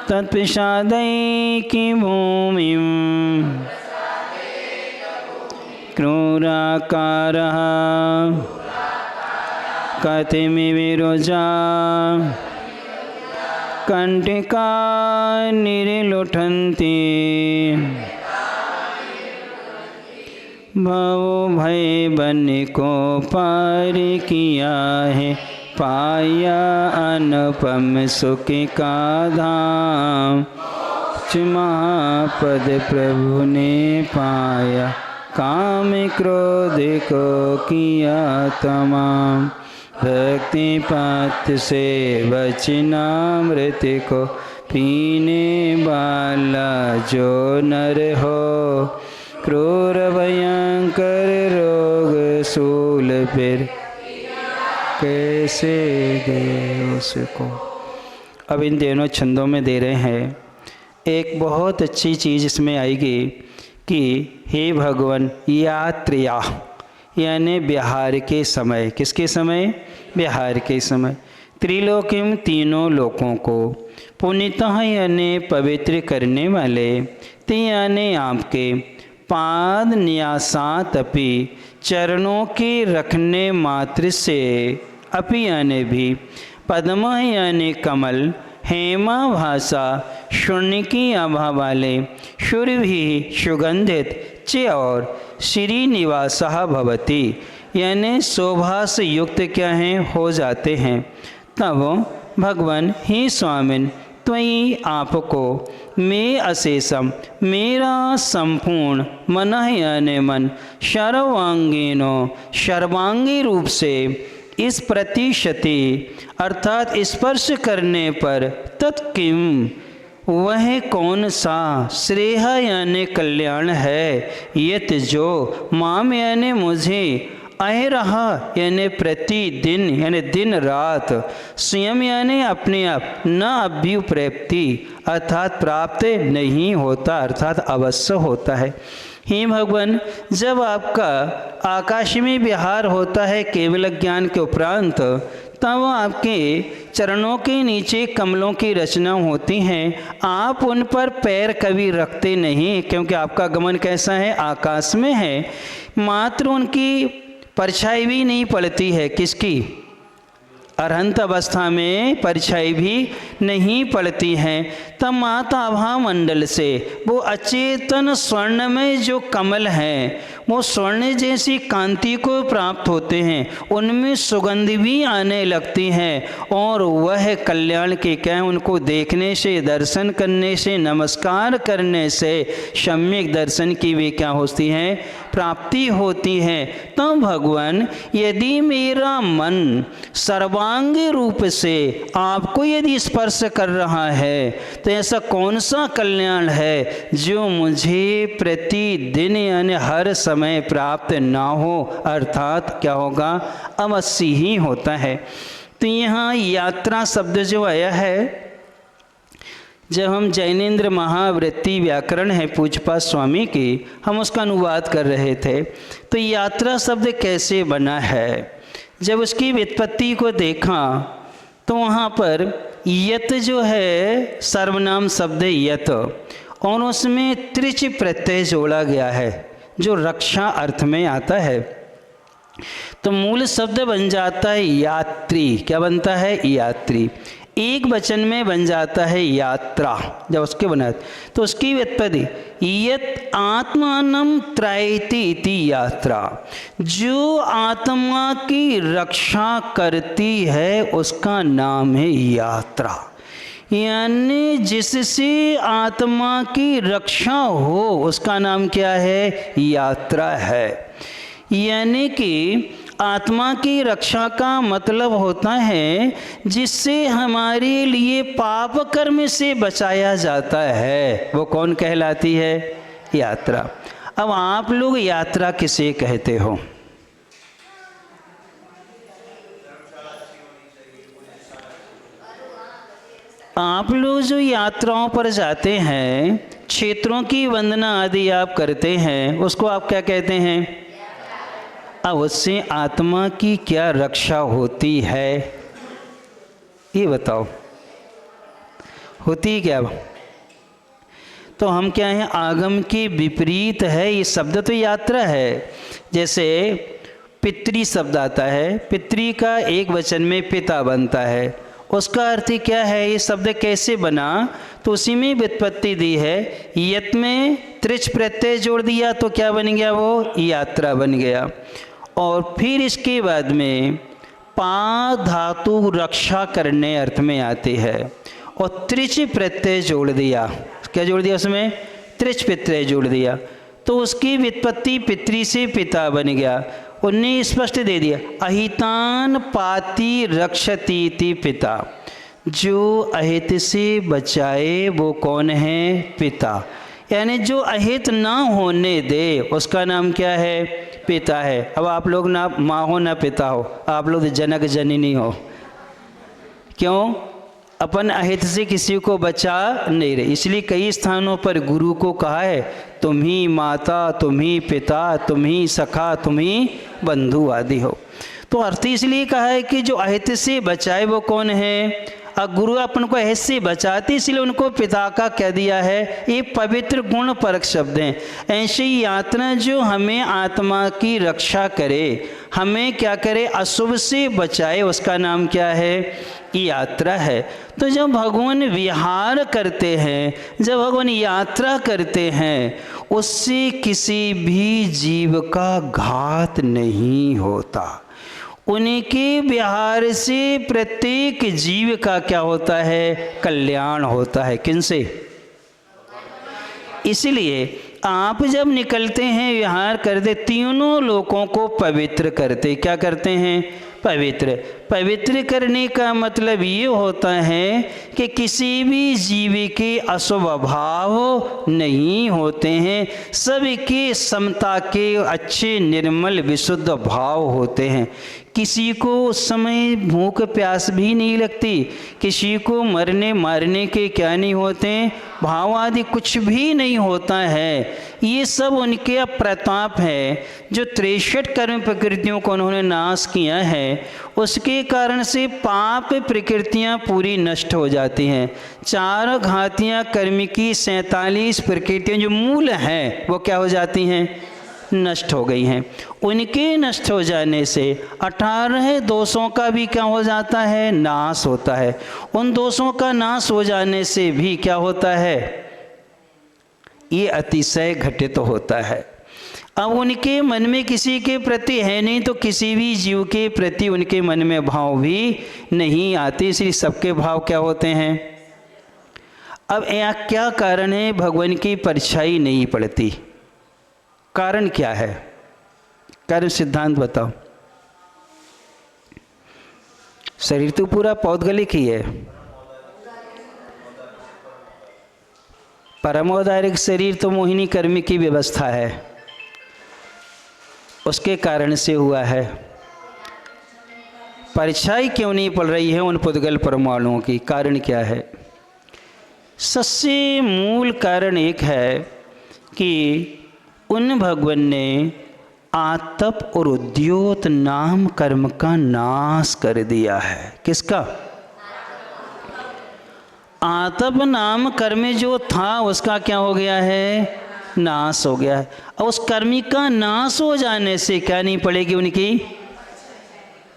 तत्प्रसादैकी भूमिं क्रूराकारः कथमिविरुजा कंटिका निर्लुठन्ति भव भय बन को पार किया है पाया अनुपम सुख का धाम महापद प्रभु ने पाया काम क्रोध को किया तमाम भक्ति पात से वचनामृत को पीने वाला जो नर हो क्रूर भयंकर रोग सूल फिर कैसे दे उसको। अब इन दोनों छंदों में दे रहे हैं। एक बहुत अच्छी चीज़ इसमें आएगी कि हे भगवान यात्रिया, यानी बिहार के समय, किसके समय? बिहार के समय, त्रिलोकिम तीनों लोकों को, पुनीतः यानी पवित्र करने वाले, ते यानी आपके, पाद न्यासात अपि चरणों के रखने मात्र से, अपि यानी भी, पद्म यानी कमल, हेमा भाषा शून्यकी आभा वाले, शुर भी सुगंधित, च और श्रीनिवासः भवति यानी शोभा से युक्त क्या हैं? हो जाते हैं। तब भगवान ही स्वामिन त्वयि आपको मैं अशेषम मेरा संपूर्ण मन यानी मन सर्वांगीनो सर्वांगी रूप से इस प्रतिशति अर्थात स्पर्श करने पर तत्किम वह कौन सा श्रेय यानी कल्याण है, यत जो माम यानी मुझे आए रहा यानी प्रतिदिन यानी दिन रात, स्वयं यानी अपने आप, न अभ्युप्राप्ति अर्थात प्राप्त नहीं होता अर्थात अवश्य होता है। हे भगवान, जब आपका आकाश में विहार होता है केवल ज्ञान के उपरांत, तब आपके चरणों के नीचे कमलों की रचना होती हैं। आप उन पर पैर कभी रखते नहीं, क्योंकि आपका गमन कैसा है? आकाश में है। मात्र उनकी परछाई भी नहीं पड़ती है। किसकी? अरहंत अवस्था में परछाई भी नहीं पड़ती है। तब माता आभा मंडल से वो अचेतन स्वर्ण में जो कमल हैं, वो स्वर्ण जैसी कांति को प्राप्त होते हैं, उनमें सुगंध भी आने लगती है। और वह कल्याण के क्या, उनको देखने से, दर्शन करने से, नमस्कार करने से सम्यक दर्शन की भी क्या होती है? प्राप्ति होती है। तब भगवान, यदि मेरा मन सर्वांगी रूप से आपको यदि स्पर्श कर रहा है, तो ऐसा कौन सा कल्याण है जो मुझे प्रतिदिन यानी हर समय प्राप्त ना हो, अर्थात क्या होगा? अवश्य ही होता है। तो यहाँ यात्रा शब्द जो आया है, जब हम जैनेन्द्र महावृत्ति व्याकरण है पूज्यपाद स्वामी की, हम उसका अनुवाद कर रहे थे, तो यात्रा शब्द कैसे बना है, जब उसकी व्युत्पत्ति को देखा तो वहाँ पर यत जो है सर्वनाम शब्द यत, और उसमें त्रिच प्रत्यय जोड़ा गया है जो रक्षा अर्थ में आता है। तो मूल शब्द बन जाता है यात्री। क्या बनता है? यात्री। एक वचन में बन जाता है यात्रा। जब उसके बना तो उसकी व्युत्पत्ति यत आत्मानम त्रायति इति यात्रा, जो आत्मा की रक्षा करती है उसका नाम है यात्रा। यानी जिससे आत्मा की रक्षा हो उसका नाम क्या है? यात्रा है। यानी कि आत्मा की रक्षा का मतलब होता है जिससे हमारे लिए पाप कर्म से बचाया जाता है, वो कौन कहलाती है? यात्रा। अब आप लोग यात्रा किसे कहते हो? आप लोग जो यात्राओं पर जाते हैं, क्षेत्रों की वंदना आदि आप करते हैं, उसको आप क्या कहते हैं? अब उससे आत्मा की क्या रक्षा होती है, ये बताओ, होती क्या? तो हम क्या हैं? आगम के विपरीत है ये शब्द, तो यात्रा है। जैसे पितृ शब्द आता है, पितृ का एक वचन में पिता बनता है, उसका अर्थ क्या है? ये शब्द कैसे बना? तो उसी में व्युत्पत्ति दी है। यत में त्रिच प्रत्यय जोड़ दिया तो क्या बन गया? वो यात्रा बन गया। और फिर इसके बाद में पा धातु रक्षा करने अर्थ में आती है, और त्रिच प्रत्यय जोड़ दिया। क्या जोड़ दिया? उसमें त्रिच प्रत्यय जोड़ दिया, तो उसकी व्युत्पत्ति पितृ से पिता बन गया। उन्हें स्पष्ट दे दिया अहितान पाति रक्षतीति पिता, जो अहित से बचाए वो कौन है? पिता। यानी जो अहित ना होने दे उसका नाम क्या है? पिता है। अब आप लोग ना माँ हो ना पिता हो, आप लोग जनक जननी हो। क्यों? अपन अहित से किसी को बचा नहीं रहे, इसलिए कई स्थानों पर गुरु को कहा है तुम ही माता, तुम ही पिता, तुम ही सखा, तुम ही बंधु आदि हो। तो अर्थ इसलिए कहा है कि जो अहित से बचाए वो कौन है? गुरु अपन को अहित से बचाते, इसलिए उनको पिता का कह दिया है। ये पवित्र गुण परक शब्द हैं। ऐसी यात्रा जो हमें आत्मा की रक्षा करे, हमें क्या करे? अशुभ से बचाए, उसका नाम क्या है? यात्रा है। तो जब भगवान विहार करते हैं, जब भगवान यात्रा करते हैं, उससे किसी भी जीव का घात नहीं होता। उनके विहार से प्रत्येक जीव का क्या होता है? कल्याण होता है। किनसे? इसलिए आप जब निकलते हैं, विहार करते, तीनों लोकों को पवित्र करते। क्या करते हैं? पवित्र। पवित्र करने का मतलब ये होता है कि किसी भी जीव के अशुभ भाव नहीं होते हैं, सबके समता के अच्छे निर्मल विशुद्ध भाव होते हैं। किसी को उस समय भूख प्यास भी नहीं लगती, किसी को मरने मारने के क्या नहीं होते, भाव आदि कुछ भी नहीं होता है। ये सब उनके प्रताप है। जो 63 कर्म प्रकृतियों को उन्होंने नाश किया है, उसके कारण से पाप प्रकृतियां पूरी नष्ट हो जाती हैं। 4 घातियां कर्म की 47 प्रकृतियां जो मूल हैं वो क्या हो जाती हैं? नष्ट हो गई हैं। उनके नष्ट हो जाने से 18 दोषों का भी क्या हो जाता है? नाश होता है। उन दोषों का नाश हो जाने से भी क्या होता है? ये अतिशय घटित होता है। अब उनके मन में किसी के प्रति है नहीं, तो किसी भी जीव के प्रति उनके मन में भाव भी नहीं आते, इसलिए सबके भाव क्या होते हैं? अब यह क्या कारण है? भगवान की परछाई नहीं पड़ती। कारण क्या है? कारण सिद्धांत बताओ। शरीर तो पूरा पौद्गलिक ही है। परमोदारिक शरीर तो मोहिनी कर्म की व्यवस्था है, उसके कारण से हुआ है। परछाई क्यों नहीं पड़ रही है उन पुद्गल परमाणुओं की? कारण क्या है? सबसे मूल कारण एक है कि उन भगवान ने आतप और उद्योत नाम कर्म का नाश कर दिया है। किसका? आतप नाम कर्म जो था उसका क्या हो गया है? नाश हो गया है। और उस कर्मी का नाश हो जाने से क्या नहीं पड़ेगी उनकी?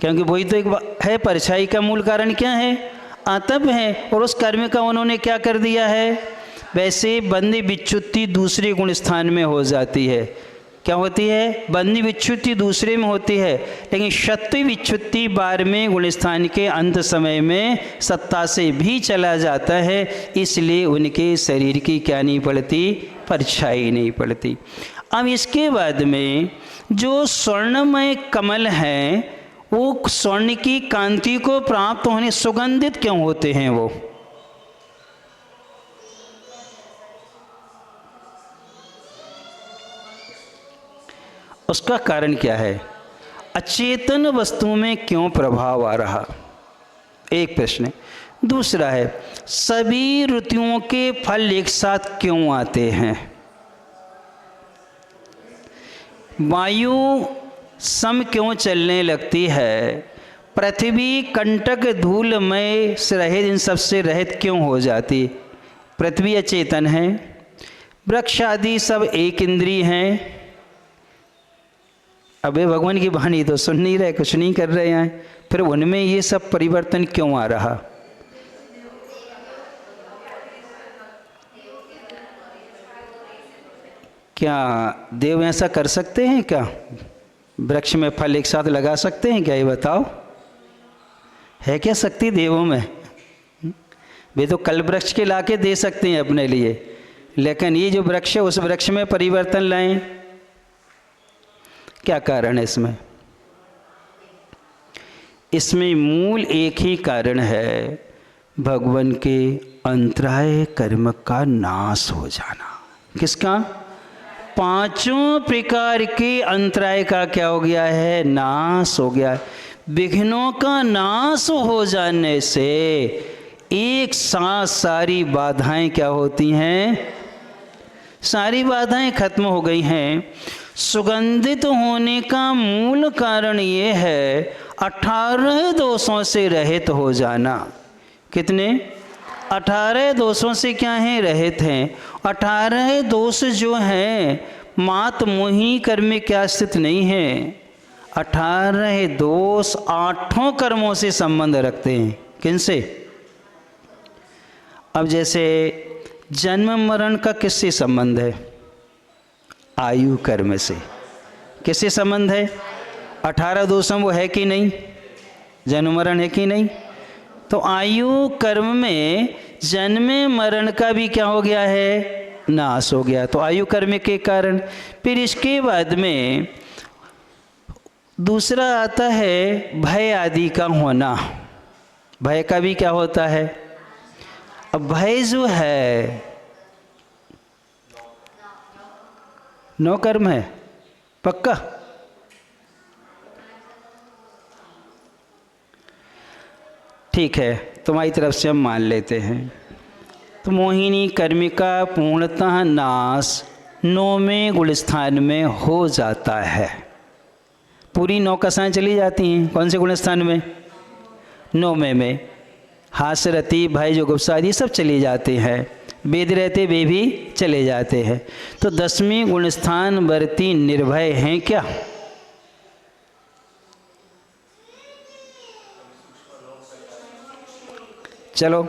क्योंकि वही तो एक है, परछाई का मूल कारण क्या है? आतप है। और उस कर्म का उन्होंने क्या कर दिया है? वैसे बंदी विच्युति दूसरे गुण स्थान में हो जाती है। क्या होती है? बंदी विच्युति दूसरे में होती है, लेकिन शक्ति विच्युति 12वें गुण स्थान के अंत समय में सत्ता से भी चला जाता है। इसलिए उनके शरीर की क्या नहीं पड़ती? परछाई नहीं पड़ती। अब इसके बाद में जो स्वर्णमय कमल है, वो स्वर्ण की कांति को प्राप्त होने सुगंधित क्यों होते हैं? वो उसका कारण क्या है? अचेतन वस्तु में क्यों प्रभाव आ रहा? एक प्रश्न। दूसरा है, सभी ऋतुओं के फल एक साथ क्यों आते हैं? वायु सम क्यों चलने लगती है? पृथ्वी कंटक धूलमय रहित, इन सबसे रहित क्यों हो जाती? पृथ्वी अचेतन है, वृक्ष आदि सब एक इंद्रिय हैं। अबे भगवान की वाणी तो सुन नहीं रहे, कुछ नहीं कर रहे हैं, फिर उनमें ये सब परिवर्तन क्यों आ रहा? क्या देव ऐसा कर सकते हैं? क्या वृक्ष में फल एक साथ लगा सकते हैं? क्या ये बताओ, है क्या शक्ति देवों में? वे तो कल वृक्ष के लाके दे सकते हैं अपने लिए, लेकिन ये जो वृक्ष है उस वृक्ष में परिवर्तन लाएं, क्या कारण है इसमें? इसमें मूल एक ही कारण है, भगवान के अंतराय कर्म का नाश हो जाना। किसका? पांचों प्रकार के अंतराय का क्या हो गया है? नाश हो गया है। विघ्नों का नाश हो जाने से एक साथ सारी बाधाएं क्या होती हैं? सारी बाधाएं खत्म हो गई हैं। सुगंधित होने का मूल कारण ये है 18 दोषों से रहित हो जाना। कितने? 18 दोषों से क्या है? रहित हैं। 18 दोष जो हैं मात मोही कर्म में क्या स्थित नहीं है। 18 दोष 8 कर्मों से संबंध रखते हैं। किनसे? अब जैसे जन्म मरण का किससे संबंध है? आयु कर्म से। किससे संबंध है? 18 दोषम वो है कि नहीं? जन्म मरण है कि नहीं? तो आयु कर्म में जन्म मरण का भी क्या हो गया है? नाश हो गया। तो आयु कर्म के कारण। फिर इसके बाद में दूसरा आता है भय आदि का होना। भय का भी क्या होता है? अब भय जो है 9 कर्म है, पक्का? ठीक है, तुम्हारी तरफ से हम मान लेते हैं। तो मोहिनी कर्म का पूर्णतः नाश 9वें गुणस्थान में हो जाता है। पूरी 9 कसाएँ चली जाती हैं। कौन से गुणस्थान में? 9वें में। हास रति भय जो गुप्सा ये सब चले जाते हैं। वेद रहते वे भी चले जाते हैं। तो 10वें गुणस्थान वर्ती निर्भय हैं क्या? चलो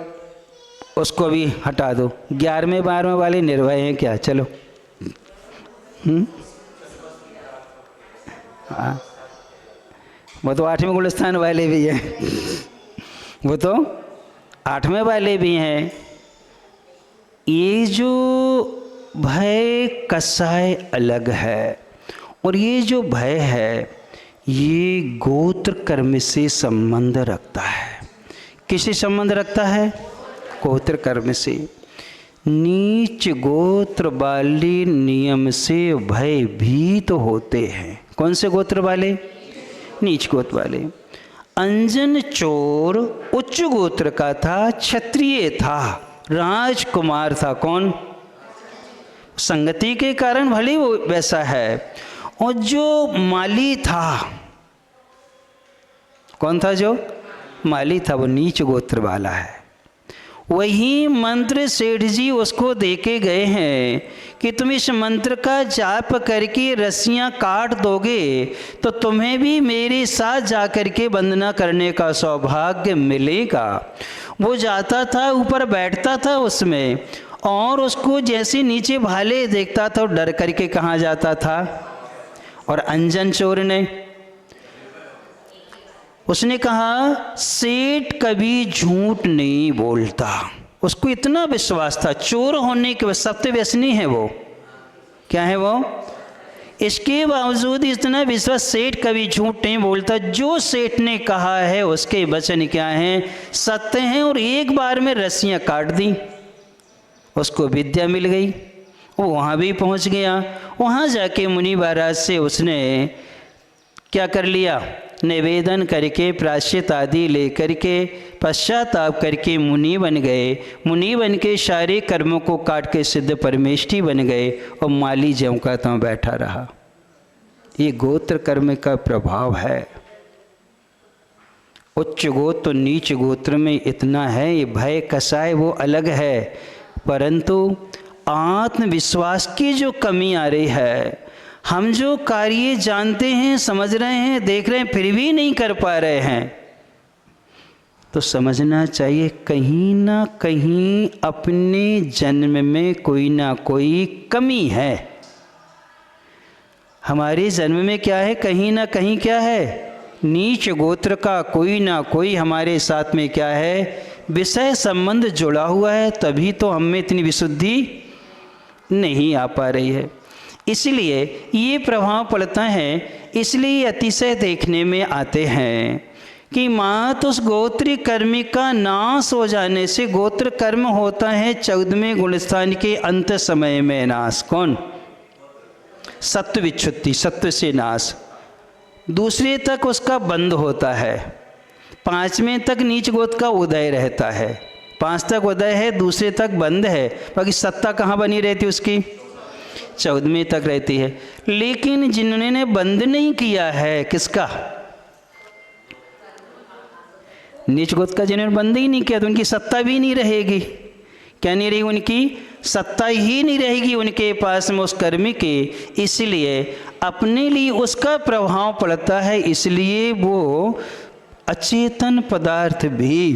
उसको भी हटा दो। 11वें 12वें वाले निर्भय हैं क्या? चलो हाँ, वो तो 8वें गुणस्थान वाले भी हैं। वो तो 8वें वाले भी हैं। ये जो भय कसाय अलग है और ये जो भय है ये गोत्र कर्म से संबंध रखता है। किससे संबंध रखता है? गोत्र कर्म से। नीच गोत्र वाले नियम से भयभीत होते हैं। कौन से गोत्र वाले? नीच गोत्र वाले। अंजन चोर उच्च गोत्र का था, क्षत्रिय था, राजकुमार था। कौन? संगति के कारण भले वो वैसा है। और जो माली था, कौन था? जो माली था वो नीच गोत्र वाला है। वही मंत्र सेठ जी उसको देके गए हैं कि तुम इस मंत्र का जाप करके रस्सियां काट दोगे तो तुम्हें भी मेरे साथ जाकर के वंदना करने का सौभाग्य मिलेगा। वो जाता था, ऊपर बैठता था उसमें, और उसको जैसे नीचे भाले देखता था डर करके कहाँ जाता था। और अंजन चोर ने उसने कहा सेठ कभी झूठ नहीं बोलता। उसको इतना विश्वास था। चोर होने के सत्य व्यसनी है वो। क्या है वो? इसके बावजूद इतना विश्वास, सेठ कभी झूठ नहीं बोलता। जो सेठ ने कहा है उसके वचन क्या हैं? सत्य हैं। और एक बार में रस्सियाँ काट दी। उसको विद्या मिल गई। वो वहाँ भी पहुँच गया। वहाँ जाके मुनि महाराज से उसने क्या कर लिया? निवेदन करके प्रायश्चित आदि लेकर के पश्चाताप करके मुनि बन गए। मुनि बन के सारे कर्मों को काट के सिद्ध परमेष्ठी बन गए और माली ज्यों का त्यों बैठा रहा। ये गोत्र कर्म का प्रभाव है। उच्च गोत्र नीच गोत्र में इतना है। ये भय कसाय वो अलग है, परंतु आत्मविश्वास की जो कमी आ रही है, हम जो कार्य जानते हैं, समझ रहे हैं, देख रहे हैं, फिर भी नहीं कर पा रहे हैं, तो समझना चाहिए कहीं ना कहीं अपने जन्म में कोई ना कोई कमी है। हमारे जन्म में क्या है? कहीं ना कहीं क्या है? नीच गोत्र का कोई ना कोई हमारे साथ में क्या है? विषय संबंध जुड़ा हुआ है। तभी तो हम में इतनी विशुद्धि नहीं आ पा रही है। इसलिए ये प्रभाव पड़ता है। इसलिए अतिशय देखने में आते हैं कि मात उस गोत्री कर्मी का नाश हो जाने से, गोत्र कर्म होता है 14वें गुणस्थान के अंत समय में नाश। कौन? सत्व विच्छुत्ति, सत्व से नाश। दूसरे तक उसका बंद होता है, 5वें तक नीच गोत्र का उदय रहता है। 5 तक उदय है, दूसरे तक बंद है, बाकी सत्ता कहाँ बनी रहती उसकी? 14वें तक रहती है। लेकिन जिन्होंने बंद नहीं किया है, किसका? नीच गोत्र का जिन्होंने बंद ही नहीं किया तो उनकी सत्ता भी नहीं रहेगी। क्या नहीं रहेगी? उनकी सत्ता ही नहीं रहेगी उनके पास में उस कर्मी के। इसलिए अपने लिए उसका प्रभाव पड़ता है, इसलिए वो अचेतन पदार्थ भी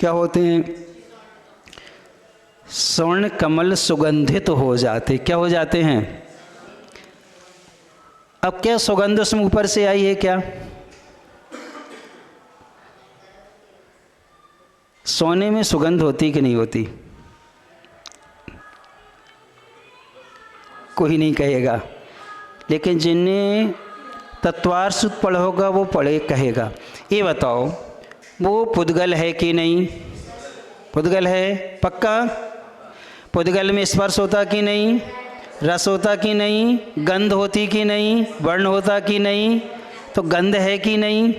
क्या होते हैं? स्वर्ण कमल सुगंधित हो जाते। क्या हो जाते हैं? अब क्या सुगंध उसमें ऊपर से आई है? क्या सोने में सुगंध होती कि नहीं होती? कोई नहीं कहेगा, लेकिन जिन्हें तत्वार सुध पढ़ा होगा वो पढ़े कहेगा। ये बताओ वो पुद्गल है कि नहीं? पुद्गल है पक्का? पुद्गल में स्पर्श होता कि नहीं? रस होता कि नहीं? गंध होती कि नहीं? वर्ण होता कि नहीं? तो गंध है कि नहीं?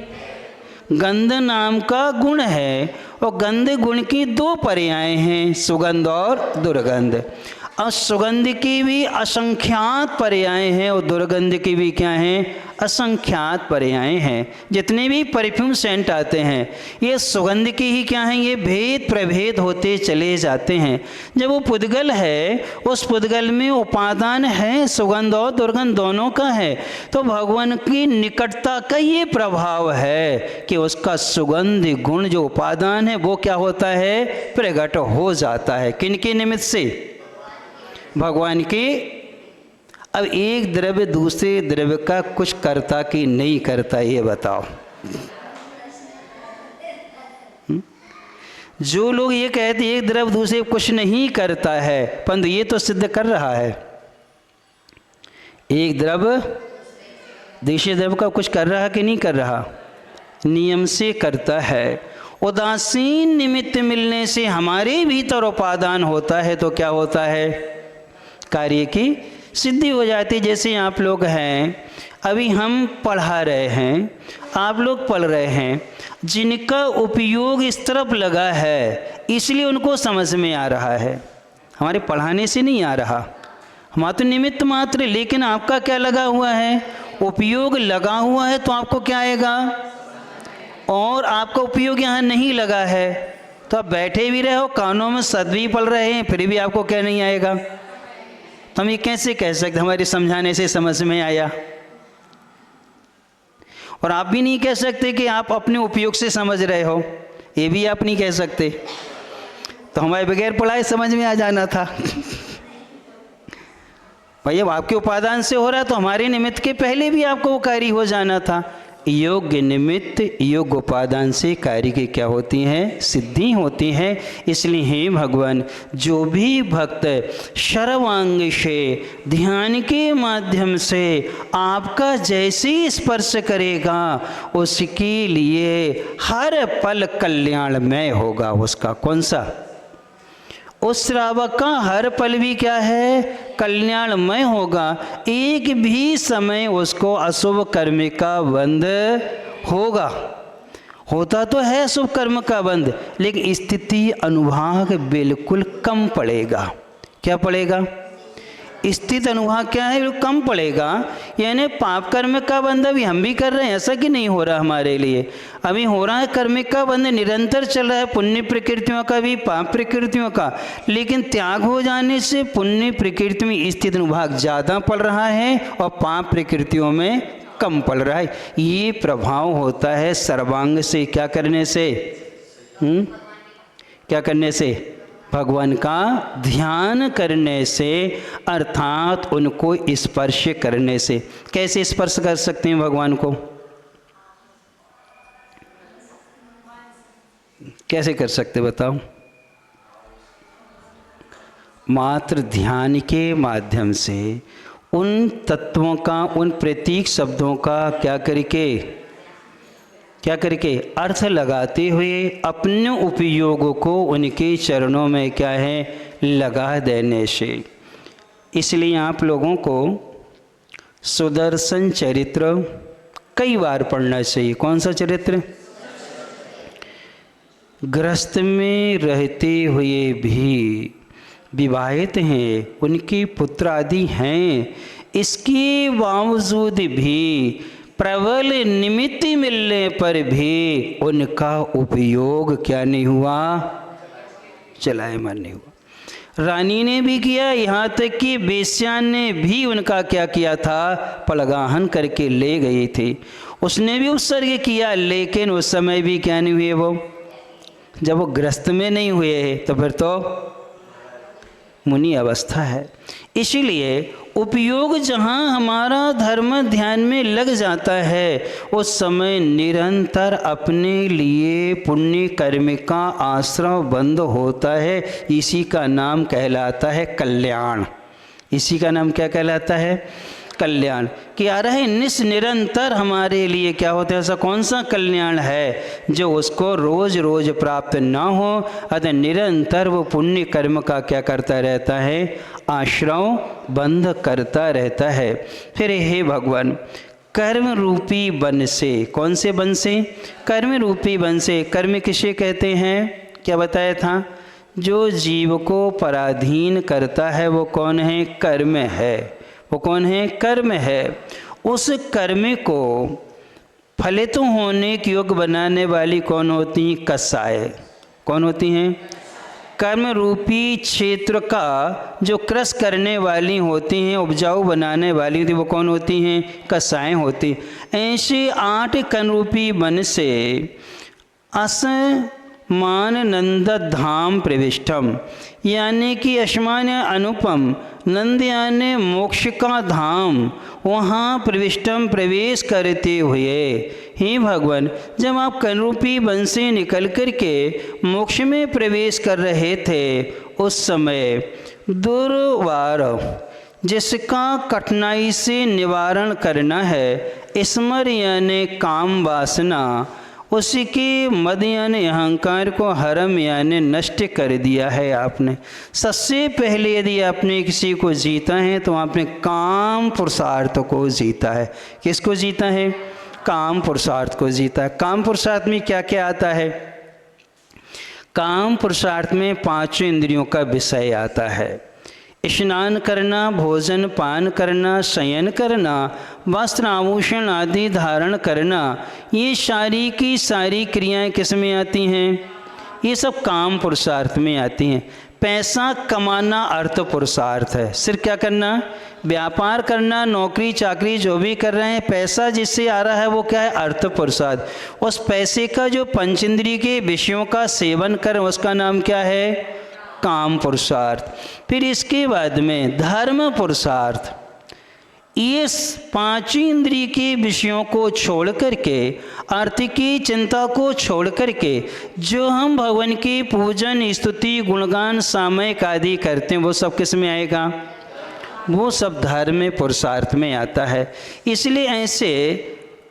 गंध नाम का गुण है, और गंध गुण की 2 पर्याय हैं, सुगंध और दुर्गंध। और सुगंध की भी असंख्यात पर्याय हैं और दुर्गंध की भी क्या हैं? असंख्यात पर्याय हैं। जितने भी परफ्यूम सेंट आते हैं ये सुगंध की ही क्या हैं? ये भेद प्रभेद होते चले जाते हैं। जब वो पुद्गल है, उस पुद्गल में उपादान है, सुगंध और दुर्गंध दोनों का है, तो भगवान की निकटता का ये प्रभाव है कि उसका सुगंध गुण जो उपादान है वो क्या होता है? प्रकट हो जाता है। किनके निमित्त से? भगवान के। अब एक द्रव्य दूसरे द्रव्य का कुछ करता कि नहीं करता, ये बताओ। जो लोग ये कहते एक द्रव्य दूसरे कुछ नहीं करता है, परंतु ये तो सिद्ध कर रहा है एक द्रव्य दूसरे द्रव्य का कुछ कर रहा कि नहीं कर रहा? नियम से करता है। उदासीन निमित्त मिलने से हमारे भीतर उपादान होता है, तो क्या होता है? कार्य की सिद्धि हो जाती है। जैसे आप लोग हैं, अभी हम पढ़ा रहे हैं, आप लोग पढ़ रहे हैं, जिनका उपयोग इस तरफ लगा है इसलिए उनको समझ में आ रहा है, हमारे पढ़ाने से नहीं आ रहा। हमारा तो निमित्त मात्र, लेकिन आपका क्या लगा हुआ है? उपयोग लगा हुआ है, तो आपको क्या आएगा? और आपका उपयोग यहाँ नहीं लगा है तो आप बैठे भी रहे हो, कानों में सद भी पढ़ रहे हैं, फिर भी आपको क्या नहीं आएगा? तो हम ये कैसे कह सकते हमारे समझाने से समझ में आया? और आप भी नहीं कह सकते कि आप अपने उपयोग से समझ रहे हो, ये भी आप नहीं कह सकते। तो हमारे बगैर पढ़ाए समझ में आ जाना था। भाई अब आपके उपादान से हो रहा है तो हमारे निमित्त के पहले भी आपको वो कार्य हो जाना था। योग्य निमित्त योग्य उपादान से कार्य की क्या होती हैं? सिद्धि होती है। इसलिए हे भगवान, जो भी भक्त सर्वांग से ध्यान के माध्यम से आपका जैसे स्पर्श करेगा उसके लिए हर पल कल्याणमय होगा। उसका कौन सा? उस श्रावक का हर पल भी क्या है? कल्याणमय होगा। एक भी समय उसको अशुभ कर्म का बंध होगा। होता तो है शुभ कर्म का बंध, लेकिन स्थिति अनुभाग बिल्कुल कम पड़ेगा। क्या पड़ेगा? स्थिति अनुभाग क्या है? बिल्कुल कम पड़ेगा। यानी पाप कर्म का बंध अभी हम भी कर रहे हैं, ऐसा कि नहीं हो रहा हमारे लिए? अभी हो रहा है कर्म का बंध, निरंतर चल रहा है, पुण्य प्रकृतियों का भी पाप प्रकृतियों का। लेकिन त्याग हो जाने से पुण्य प्रकृति में स्थिति अनुभाग ज़्यादा पड़ रहा है और पाप प्रकृतियों में कम पड़ रहा है। ये प्रभाव होता है सर्वांग से। क्या करने से? क्या करने से? भगवान का ध्यान करने से, अर्थात उनको स्पर्श करने से। कैसे स्पर्श कर सकते हैं भगवान को? कैसे कर सकते बताओ? मात्र ध्यान के माध्यम से उन तत्वों का, उन प्रतीक शब्दों का क्या करके क्या करके अर्थ लगाते हुए अपने उपयोग को उनके चरणों में क्या है लगा देने से। इसलिए आप लोगों को सुदर्शन चरित्र कई बार पढ़ना चाहिए। कौन सा चरित्र? गृहस्थ में रहते हुए भी विवाहित हैं, उनके पुत्र आदि हैं, इसके बावजूद भी प्रबल निमित्त मिलने पर भी उनका उपयोग क्या नहीं हुआ, चलायमान नहीं हुआ। रानी ने भी किया, यहाँ तक कि बेश्या ने भी उनका क्या किया था, पलगाहन करके ले गई थी, उसने भी उत्सर्ग किया, लेकिन उस समय भी क्या नहीं हुए वो। जब वो गृहस्थ में नहीं हुए तो फिर तो मुनि अवस्था है। इसीलिए उपयोग जहाँ हमारा धर्म ध्यान में लग जाता है उस समय निरंतर अपने लिए पुण्य कर्म का आश्रय बंद होता है। इसी का नाम कहलाता है कल्याण। इसी का नाम क्या कहलाता है? कल्याण। कि आ रहे निरंतर हमारे लिए क्या होता है? ऐसा कौन सा कल्याण है जो उसको रोज रोज प्राप्त ना हो? अतः निरंतर वो पुण्य कर्म का क्या करता रहता है? आश्रय बंद करता रहता है। फिर हे भगवान, कर्म रूपी वन से, कौन से वन से? कर्म रूपी वन से। कर्म किसे कहते हैं? क्या बताया था? जो जीव को पराधीन करता है वो कौन है? कर्म है। वो कौन है? कर्म है। उस कर्म को फलित होने के योग्य बनाने वाली कौन होती हैं? कसाय। कौन होती हैं? कर्म रूपी क्षेत्र का जो कृष करने वाली होती हैं, उपजाऊ बनाने वाली होती, वो कौन होती हैं? कसाएं होती। ऐसे 8 कर्म रूपी वन से असमान नंद धाम प्रविष्टम, यानी कि असमान अनुपम, नंद यानी मोक्ष का धाम, वहाँ प्रविष्टम प्रवेश करते हुए, हे भगवान, जब आप कर्मरूपी वन से निकल कर के मोक्ष में प्रवेश कर रहे थे उस समय दुर्वार, जिसका कठिनाई से निवारण करना है, स्मर यानी काम वासना, उसके मद यानी अहंकार को हरम यानी नष्ट कर दिया है आपने। सबसे पहले यदि आपने किसी को जीता है तो आपने काम पुरुषार्थ को जीता है। किसको जीता है? काम पुरुषार्थ को जीता है। काम पुरुषार्थ में क्या क्या आता है? काम पुरुषार्थ में 5 इंद्रियों का विषय आता है। स्नान करना, भोजन पान करना, शयन करना, वस्त्र आभूषण आदि धारण करना, ये सारी की सारी क्रियाएं किस में आती हैं? ये सब काम पुरुषार्थ में आती हैं। पैसा कमाना अर्थ पुरुषार्थ है। सिर्फ क्या करना? व्यापार करना, नौकरी चाकरी जो भी कर रहे हैं, पैसा जिससे आ रहा है वो क्या है? अर्थ पुरुषार्थ। उस पैसे का जो पंचेंद्रिय के विषयों का सेवन कर, उसका नाम क्या है? काम पुरुषार्थ। फिर इसके बाद में धर्म पुरुषार्थ। ये 5 इंद्रिय के विषयों को छोड़ करके, अर्थ की चिंता को छोड़ करके जो हम भगवान की पूजन स्तुति गुणगान सामयिक आदि करते हैं वो सब किस में आएगा? वो सब धर्म पुरुषार्थ में आता है। इसलिए ऐसे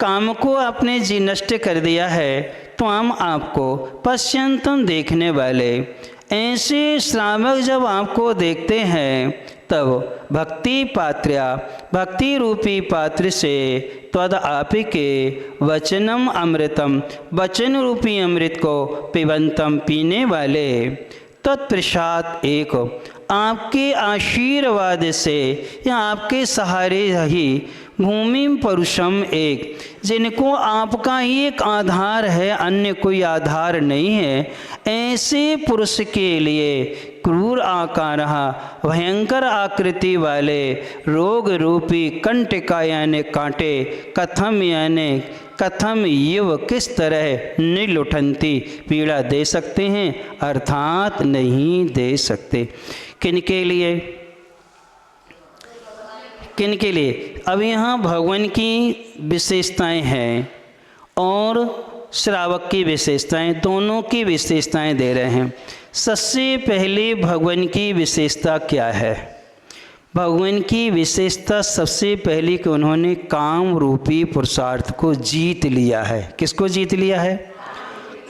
काम को आपने जी नष्ट कर दिया है तो हम आपको पश्यंतम देखने वाले ऐसे श्रावक जब आपको देखते हैं तब भक्ति पात्र्या, भक्ति रूपी पात्र से त्वद आपके वचनम अमृतम, वचन रूपी अमृत को पिबंतम पीने वाले, तत्प्रसाद एक, आपके आशीर्वाद से या आपके सहारे ही भूमि परुषम एक, जिनको आपका ही एक आधार है, अन्य कोई आधार नहीं है, ऐसे पुरुष के लिए क्रूर आकार, भयंकर आकृति वाले रोग रूपी कंटिका यानी कांटे, कथम यानी कथम युव किस तरह निलुठंती पीड़ा दे सकते हैं, अर्थात नहीं दे सकते। किनके लिए? किनके लिए? अब यहाँ भगवान की विशेषताएं हैं और श्रावक की विशेषताएं, दोनों की विशेषताएं दे रहे हैं। सबसे पहले भगवान की विशेषता क्या है? भगवान की विशेषता सबसे पहली कि उन्होंने काम रूपी पुरुषार्थ को जीत लिया है। किसको जीत लिया है?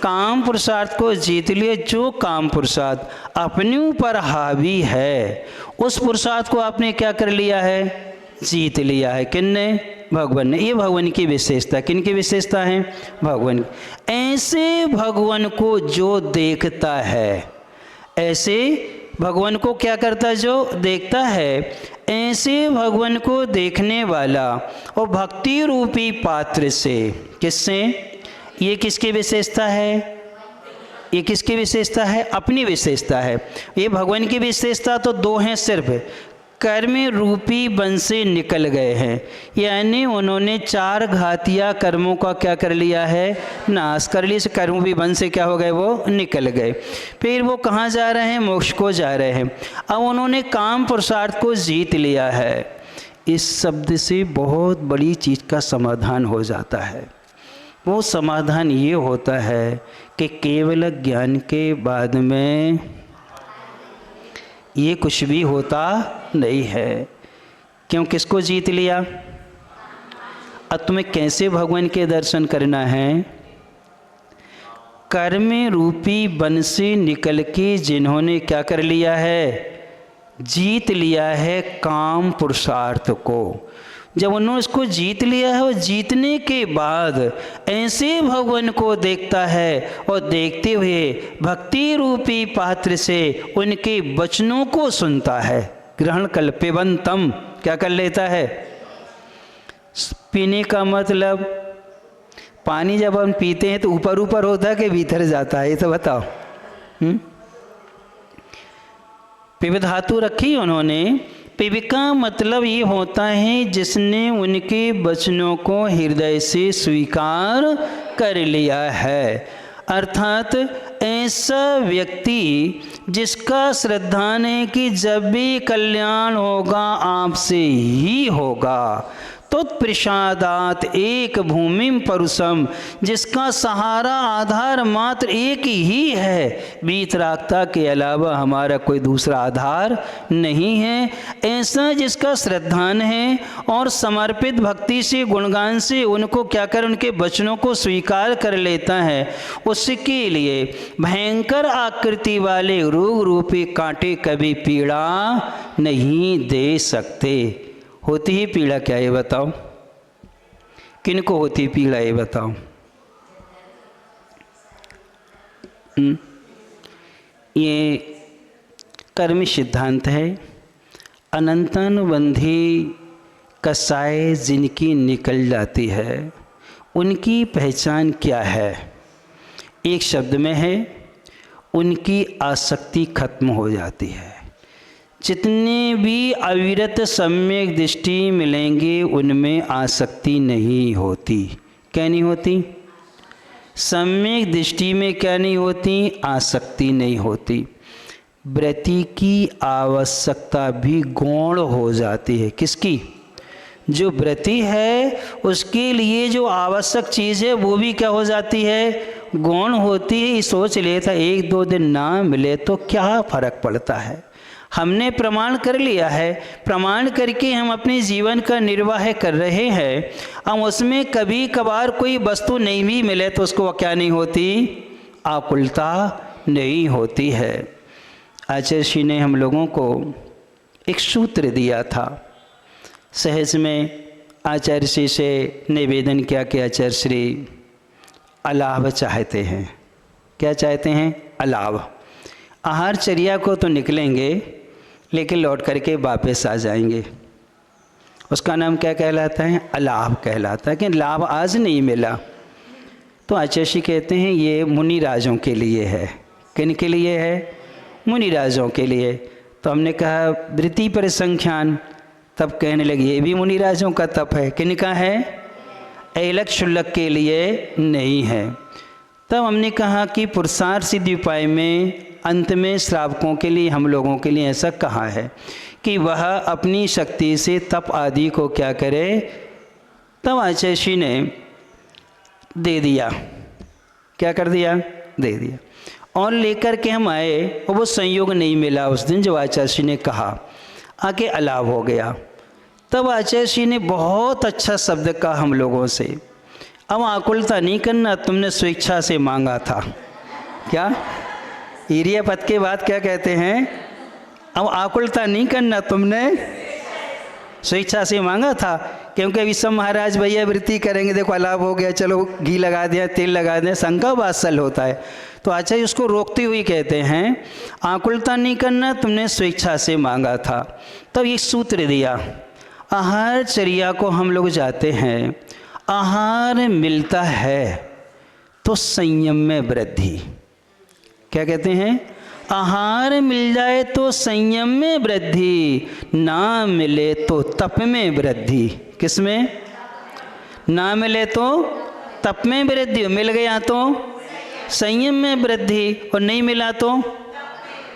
काम पुरुषार्थ को जीत लिया। जो काम पुरुषार्थ अपने ऊपर हावी है उस पुरुषार्थ को आपने क्या कर लिया है? जीत लिया है। किसने? भगवान ने। ये भगवान की विशेषता। किन की विशेषता है? भगवान। ऐसे भगवान को जो देखता है, ऐसे भगवान को क्या करता है? जो देखता है, ऐसे भगवान को देखने वाला और भक्ति रूपी पात्र से, किससे? ये किसकी विशेषता है? ये किसकी विशेषता है? अपनी विशेषता है। ये भगवान की विशेषता तो दो हैं सिर्फ। कर्म रूपी वन से निकल गए हैं, यानी उन्होंने 4 घातिया कर्मों का क्या कर लिया है? नाश कर लिया। इस कर्म भी वन से क्या हो गए? वो निकल गए। फिर वो कहाँ जा रहे हैं? मोक्ष को जा रहे हैं। अब उन्होंने काम पुरुषार्थ को जीत लिया है। इस शब्द से बहुत बड़ी चीज़ का समाधान हो जाता है। वो समाधान ये होता है कि केवल ज्ञान के बाद में ये कुछ भी होता नहीं है। क्यों? किसको जीत लिया? अब तुम्हें कैसे भगवान के दर्शन करना है? कर्म रूपी वन से निकल के जिन्होंने क्या कर लिया है? जीत लिया है काम पुरुषार्थ को। जब उन्होंने इसको जीत लिया है और जीतने के बाद ऐसे भगवान को देखता है और देखते हुए भक्ति रूपी पात्र से उनके वचनों को सुनता है। ग्रहण कल्पेवंतम क्या कर लेता है? पीने का मतलब पानी जब हम पीते हैं तो ऊपर ऊपर होता है कि भीतर जाता है? ये तो बताओ। पिब धातु रखी उन्होंने। पिब का मतलब ये होता है जिसने उनके वचनों को हृदय से स्वीकार कर लिया है। अर्थात ऐसा व्यक्ति जिसका श्रद्धा है कि जब भी कल्याण होगा आपसे ही होगा। तत्प्रसादात एक भूमिम परुषम, जिसका सहारा आधार मात्र एक ही है, वीतरागता के अलावा हमारा कोई दूसरा आधार नहीं है। ऐसा जिसका श्रद्धान है और समर्पित भक्ति से गुणगान से उनको क्या कर उनके वचनों को स्वीकार कर लेता है, उसके लिए भयंकर आकृति वाले रोग रूपी कांटे कभी पीड़ा नहीं दे सकते। होती ही पीड़ा क्या ये बताओ? किनको होती पीड़ा ये बताओ? ये कर्म सिद्धांत है। अनंतानुबंधी कसाई जिनकी निकल जाती है उनकी पहचान क्या है? एक शब्द में है, उनकी आसक्ति खत्म हो जाती है। जितने भी अविरत सम्यक दृष्टि मिलेंगे उनमें आसक्ति नहीं होती। क्या नहीं होती? सम्यक दृष्टि में क्या नहीं होती? आसक्ति नहीं होती। व्रति की आवश्यकता भी गौण हो जाती है। किसकी? जो व्रति है उसके लिए जो आवश्यक चीज़ है वो भी क्या हो जाती है? गौण होती है। सोच लेता 1-2 दिन ना मिले तो क्या फर्क पड़ता है? हमने प्रमाण कर लिया है, प्रमाण करके हम अपने जीवन का निर्वाह कर रहे हैं। हम उसमें कभी कभार कोई वस्तु नहीं भी मिले तो उसको क्या नहीं होती? आकुलता नहीं होती है। आचार्य श्री ने हम लोगों को एक सूत्र दिया था। सहज में आचार्य श्री से निवेदन किया कि आचार्य श्री अलाभ चाहते हैं। क्या चाहते हैं? अलाभ। आहारचर्या को तो निकलेंगे लेकिन लौट करके वापस आ जाएंगे। उसका नाम क्या कहलाता है? अलाभ कहलाता है। कि लाभ आज नहीं मिला तो आचार्य कहते हैं ये मुनि राजों के लिए है। किन के लिए है? मुनि राजों के लिए। तो हमने कहा वृत्ति परिसंख्यान, तब कहने लगे ये भी मुनि राजों का तप है। किन का है? ऐलक शुल्लक के लिए नहीं है। तब हमने कहा कि पुरुषार्थ सिद्धि उपाय में अंत में श्रावकों के लिए, हम लोगों के लिए ऐसा कहा है कि वह अपनी शक्ति से तप आदि को क्या करे। तब आचार्य श्री ने दे दिया। क्या कर दिया? दे दिया। और लेकर के हम आए और वो संयोग नहीं मिला उस दिन जब आचार्य श्री ने कहा। आके अलाव हो गया। तब आचार्य श्री ने बहुत अच्छा शब्द कहा हम लोगों से, अब आकुलता नहीं करना, तुमने स्वेच्छा से मांगा था। क्या ईरिया पद के बाद क्या कहते हैं? अब आकुलता नहीं करना, तुमने स्वेच्छा से मांगा था। क्योंकि विश्व महाराज भैया वृत्ति करेंगे, देखो अलाव हो गया, चलो घी लगा दिया, तेल लगा दिया, शंका वात्सल होता है। तो आचार्य उसको रोकते हुए कहते हैं आकुलता नहीं करना, तुमने स्वेच्छा से मांगा था। तब एक सूत्र दिया, आहार चर्या को हम लोग जाते हैं, आहार मिलता है तो संयम में वृद्धि। क्या कहते हैं? आहार मिल जाए तो संयम में वृद्धि, ना मिले तो तप में वृद्धि। किस में? ना मिले तो तप में वृद्धि, मिल गया तो संयम में वृद्धि, और नहीं मिला तो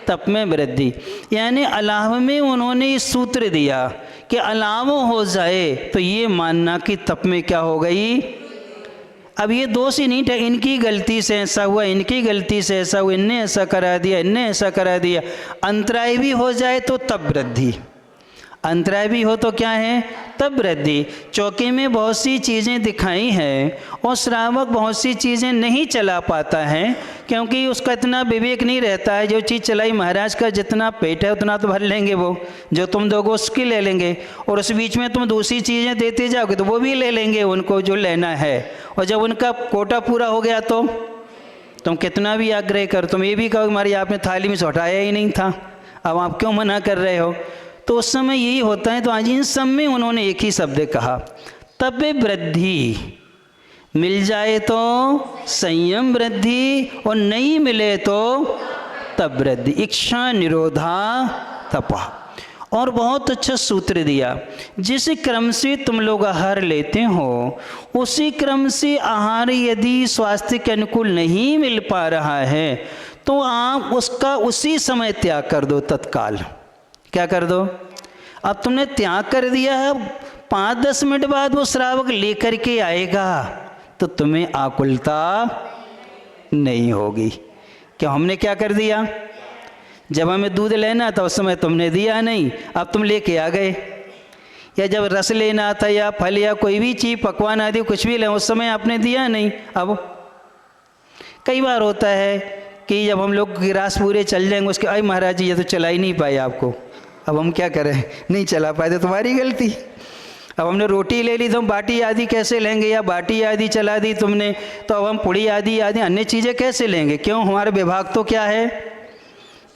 तप में वृद्धि। यानी अलाव में उन्होंने इस सूत्र दिया कि अलाव हो जाए तो ये मानना कि तप में क्या हो गई। अब ये दोष ही नहीं था, इनकी गलती से ऐसा हुआ, इनकी गलती से ऐसा हुआ, इनने ऐसा करा दिया, इनने ऐसा करा दिया। अंतराय भी हो जाए तो तब वृद्धि, अंतराय भी हो तो क्या है? तब वृद्धि। चौके में बहुत सी चीज़ें दिखाई हैं और श्रावक बहुत सी चीज़ें नहीं चला पाता है, क्योंकि उसका इतना विवेक नहीं रहता है। जो चीज़ चलाई महाराज का जितना पेट है उतना तो भर लेंगे वो, जो तुम दोगे उसकी ले लेंगे, और उस बीच में तुम दूसरी चीज़ें देते जाओगे तो वो भी ले लेंगे उनको जो लेना है। और जब उनका कोटा पूरा हो गया तो तुम कितना भी आग्रह कर, तुम ये भी कहो हमारी आपने थाली में से हटाया ही नहीं था, अब आप क्यों मना कर रहे हो? तो उस समय यही होता है। तो आज इन सब में उन्होंने एक ही शब्द कहा, तब वृद्धि। मिल जाए तो संयम वृद्धि, और नहीं मिले तो तब वृद्धि। इच्छा निरोधा तपा। और बहुत अच्छा सूत्र दिया, जिस क्रम से तुम लोग आहार लेते हो उसी क्रम से आहार यदि स्वास्थ्य के अनुकूल नहीं मिल पा रहा है तो आप उसका उसी समय त्याग कर दो, तत्काल। क्या कर दो? अब तुमने त्याग कर दिया है, 5-10 मिनट बाद वो श्रावक लेकर के आएगा तो तुम्हें आकुलता नहीं होगी। क्या हमने क्या कर दिया? जब हमें दूध लेना था उस समय तुमने दिया नहीं, अब तुम लेके आ गए। या जब रस लेना था या फल या कोई भी चीज़ पकवान आदि कुछ भी ले, उस समय आपने दिया नहीं। अब कई बार होता है कि जब हम लोग गिरास पूरे चल जाएंगे, उसके आई महाराज जी ये तो चला ही नहीं पाए आपको, अब हम क्या करें? नहीं चला पाए तो तुम्हारी गलती। अब हमने रोटी ले ली तो हम बाटी आदि कैसे लेंगे, या बाटी आदि चला दी तुमने तो अब हम पुड़ी आदि अन्य चीज़ें कैसे लेंगे? क्यों? हमारा विभाग तो क्या है?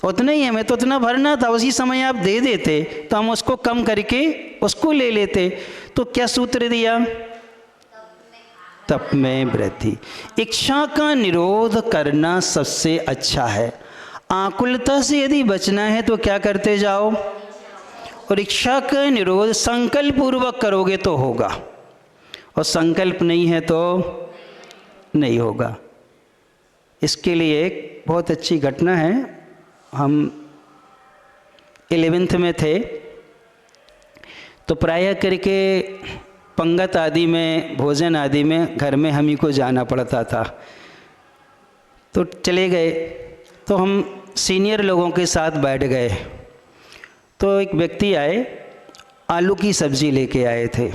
उतना ही, हमें तो उतना भरना था, उसी समय आप दे देते तो हम उसको कम करके उसको ले लेते। तो क्या सूत्र दिया? तप में वृद्धि। इच्छा का निरोध करना सबसे अच्छा है। आकुलता से यदि बचना है तो क्या करते जाओ, और इच्छा का निरोध संकल्प पूर्वक करोगे तो होगा, और संकल्प नहीं है तो नहीं होगा। इसके लिए एक बहुत अच्छी घटना है। हम 11th में थे तो प्रायः करके पंगत आदि में, भोजन आदि में घर में हम ही को जाना पड़ता था। तो चले गए तो हम सीनियर लोगों के साथ बैठ गए। तो एक व्यक्ति आए, आलू की सब्ज़ी लेके आए थे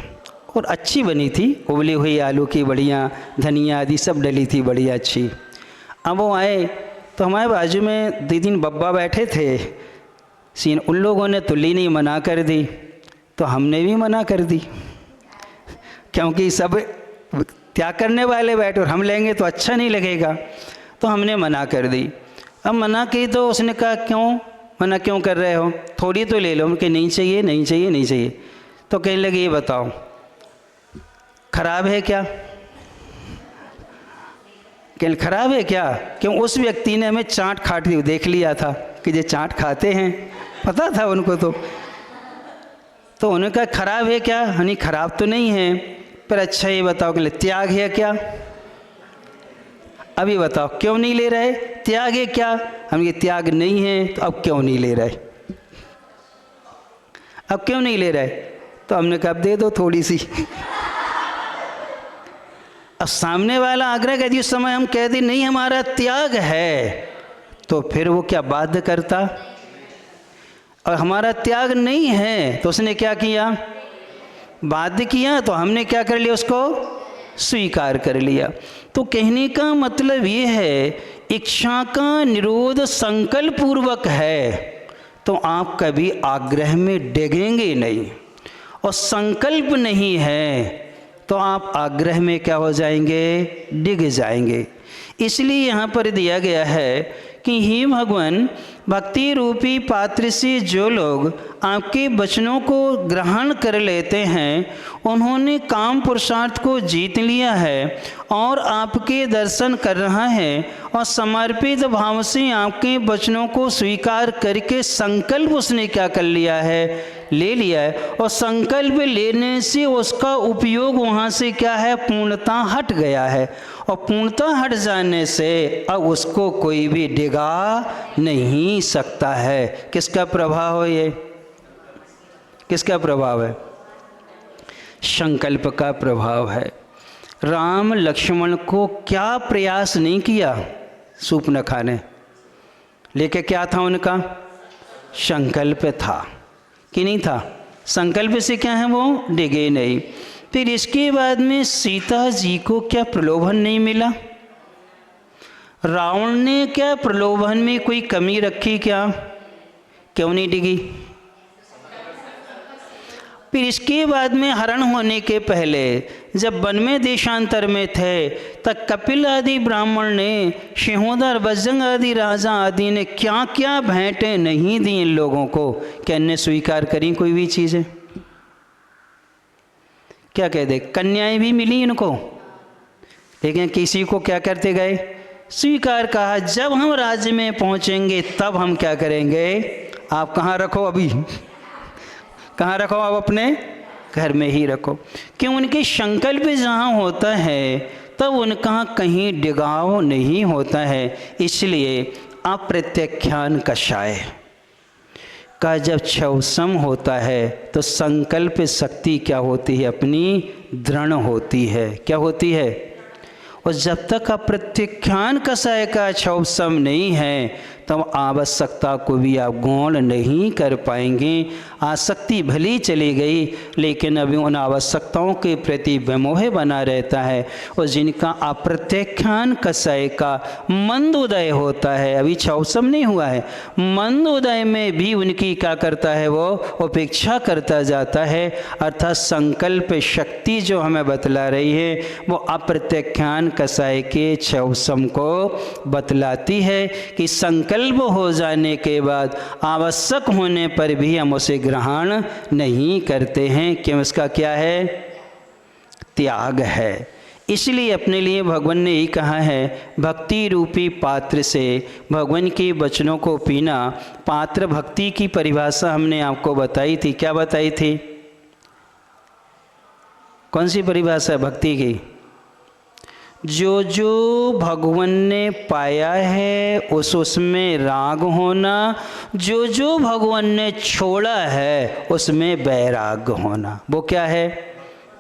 और अच्छी बनी थी, उबली हुई आलू की, बढ़िया धनिया आदि सब डली थी, बढ़िया अच्छी। अब वो आए तो हमारे बाजू में 2-3 बब्बा बैठे थे उन लोगों ने तुल्ली नहीं मना कर दी, तो हमने भी मना कर दी, क्योंकि सब त्याग करने वाले बैठे और हम लेंगे तो अच्छा नहीं लगेगा, तो हमने मना कर दी। अब मना की तो उसने कहा क्यों मना क्यों कर रहे हो, थोड़ी तो ले लो। उनके नहीं चाहिए नहीं चाहिए नहीं चाहिए। तो कहने लगे ये बताओ खराब है क्या? कहने खराब है क्या? क्यों? उस व्यक्ति ने हमें चाट खाते हुए देख लिया था कि ये चाट खाते हैं, पता था उनको। तो उन्होंने कहा खराब है क्या? नहीं खराब तो नहीं है, पर अच्छा ये बताओ कि त्याग है क्या? अभी बताओ क्यों नहीं ले रहे? त्याग है क्या? हम ये त्याग नहीं है, तो अब क्यों नहीं ले रहे? अब क्यों नहीं ले रहे? तो हमने कहा अब दे दो थोड़ी सी। अब सामने वाला आग्रह कर दिया, उस समय हम कह दी नहीं हमारा त्याग है, तो फिर वो क्या बाध्य करता? और हमारा त्याग नहीं है तो उसने क्या किया, बाध्य किया, तो हमने क्या कर लिया, उसको स्वीकार कर लिया। तो कहने का मतलब ये है, इच्छा का निरोध संकल्प पूर्वक है तो आप कभी आग्रह में डिगेंगे नहीं, और संकल्प नहीं है तो आप आग्रह में क्या हो जाएंगे, डिग जाएंगे। इसलिए यहाँ पर दिया गया है कि हे भगवान, भक्ति रूपी पात्र से जो लोग आपके वचनों को ग्रहण कर लेते हैं उन्होंने काम पुरुषार्थ को जीत लिया है और आपके दर्शन कर रहा है, और समर्पित भाव से आपके वचनों को स्वीकार करके संकल्प उसने क्या कर लिया है, ले लिया है। और संकल्प लेने से उसका उपयोग वहाँ से क्या है, पूर्णता हट गया है, और पूर्णता हट जाने से अब उसको कोई भी डिगा नहीं सकता है। किसका प्रभाव है ये, किसका प्रभाव है, संकल्प का प्रभाव है। राम लक्ष्मण को क्या प्रयास नहीं किया सूर्पनखा ने, लेके क्या था उनका, संकल्प था कि नहीं था, संकल्प से क्या है वो डिगे नहीं। फिर इसके बाद में सीता जी को क्या प्रलोभन नहीं मिला, रावण ने क्या प्रलोभन में कोई कमी रखी क्या, क्यों नहीं डिगी। फिर इसके बाद में हरण होने के पहले जब वन में देशांतर में थे तब कपिल आदि ब्राह्मण ने, सिंहोदर बजरंग आदि राजा आदि ने क्या क्या भेंटें नहीं दी इन लोगों को, क्या इनने स्वीकार करी कोई भी चीज़ें, क्या कहते, कन्याएं भी मिली इनको, लेकिन किसी को क्या करते गए, स्वीकार कहा। जब हम राज्य में पहुंचेंगे तब हम क्या करेंगे, आप कहाँ रखो, अभी कहाँ रखो, आप अपने घर में ही रखो। क्यों, उनके संकल्प जहाँ होता है तब उनका कहीं डिगाव नहीं होता है। इसलिए अप्रत्याख्यान कषाय का जब क्षवसम होता है तो संकल्प शक्ति क्या होती है, अपनी दृढ़ होती है। क्या होती है, और जब तक अप्रत्याख्यान कषाय का क्षवसम नहीं है तब आवश्यकता को भी आप गौण नहीं कर पाएंगे। आसक्ति भली चली गई लेकिन अभी उन आवश्यकताओं के प्रति व्यामोह बना रहता है, और जिनका अप्रत्याख्यान कषाय का मंद उदय होता है, अभी क्षवसम नहीं हुआ है, मंद उदय में भी उनकी क्या करता है, वो उपेक्षा करता जाता है। अर्थात संकल्प शक्ति जो हमें बतला रही है वो अप्रत्याख्यान कषाय के क्षवसम को बतलाती है कि संकल्प हो जाने के बाद आवश्यक होने पर भी हम उसे ग्रहण नहीं करते हैं, क्यों, उसका क्या है, त्याग है। इसलिए अपने लिए भगवान ने यही कहा है, भक्ति रूपी पात्र से भगवान के वचनों को पीना। पात्र भक्ति की परिभाषा हमने आपको बताई थी, क्या बताई थी, कौन सी परिभाषा भक्ति की, जो जो भगवान ने पाया है उसमें राग होना, जो जो भगवान ने छोड़ा है उसमें वैराग्य होना, वो क्या है,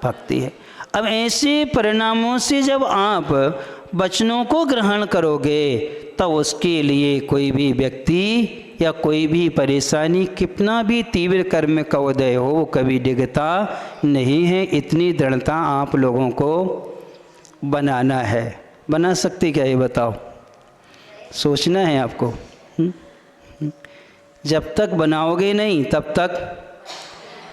भक्ति है। अब ऐसे परिणामों से जब आप वचनों को ग्रहण करोगे तब उसके लिए कोई भी व्यक्ति या कोई भी परेशानी कितना भी तीव्र कर्म का उदय हो वो कभी डिगता नहीं है। इतनी दृढ़ता आप लोगों को बनाना है। बना सकते क्या, ये बताओ, सोचना है आपको। जब तक बनाओगे नहीं तब तक,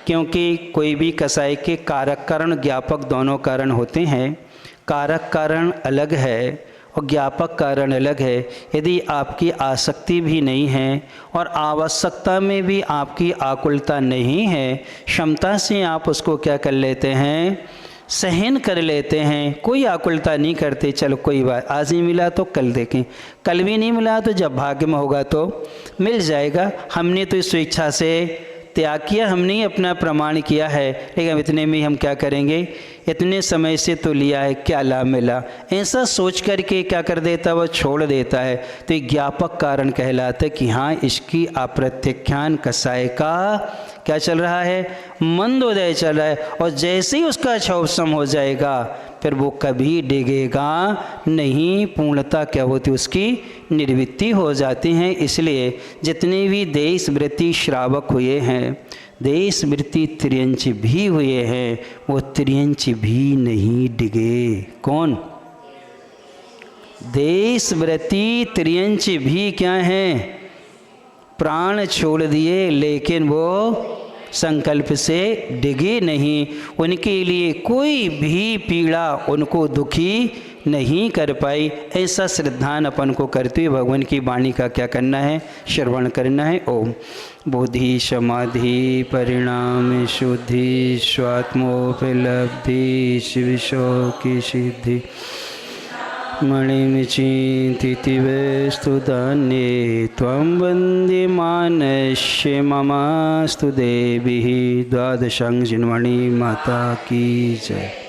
क्योंकि कोई भी कसाई के कारक कारण ज्ञापक दोनों कारण होते हैं। कारक कारण अलग है और ज्ञापक कारण अलग है। यदि आपकी आसक्ति भी नहीं है और आवश्यकता में भी आपकी आकुलता नहीं है, क्षमता से आप उसको क्या कर लेते हैं, सहन कर लेते हैं, कोई आकुलता नहीं करते, चलो कोई बात, आज नहीं मिला तो कल देखें, कल भी नहीं मिला तो जब भाग्य में होगा तो मिल जाएगा। हमने तो इस स्वेच्छा से त्याग किया, हमने ही अपना प्रमाण किया है, लेकिन इतने में हम क्या करेंगे, इतने समय से तो लिया है, क्या लाभ मिला, ऐसा सोच करके क्या कर देता, वह छोड़ देता है। तो एक ज्ञापक कारण कहलाता है कि हाँ, इसकी अप्रत्याख्यान कसाय का क्या चल रहा है, मंदोदय चल रहा है। और जैसे ही उसका क्षोभसम हो जाएगा फिर वो कभी डिगेगा नहीं, पूर्णता क्या होती, उसकी निर्वृत्ति हो जाती हैं। इसलिए जितने भी देशवृत्ति श्रावक हुए हैं, देशवृत्ति त्रियंच भी हुए हैं, वो त्रियंच भी नहीं डिगे। कौन? देशवृत्ति त्रियंच भी क्या हैं, प्राण छोड़ दिए लेकिन वो संकल्प से डिगे नहीं। उनके लिए कोई भी पीड़ा उनको दुखी नहीं कर पाई। ऐसा श्रद्धान अपन को करते हुए भगवान की वाणी का क्या करना है, श्रवण करना है। ओम बुद्धि समाधि परिणाम शुद्धि स्वात्मोपलब्धि शिव की सिद्धि मणिमिचिन्तिति वस्तु धान्ये त्वं वन्दे मानस्य ममास्तु देवी। द्वादशांग जिनवाणी माता की जय।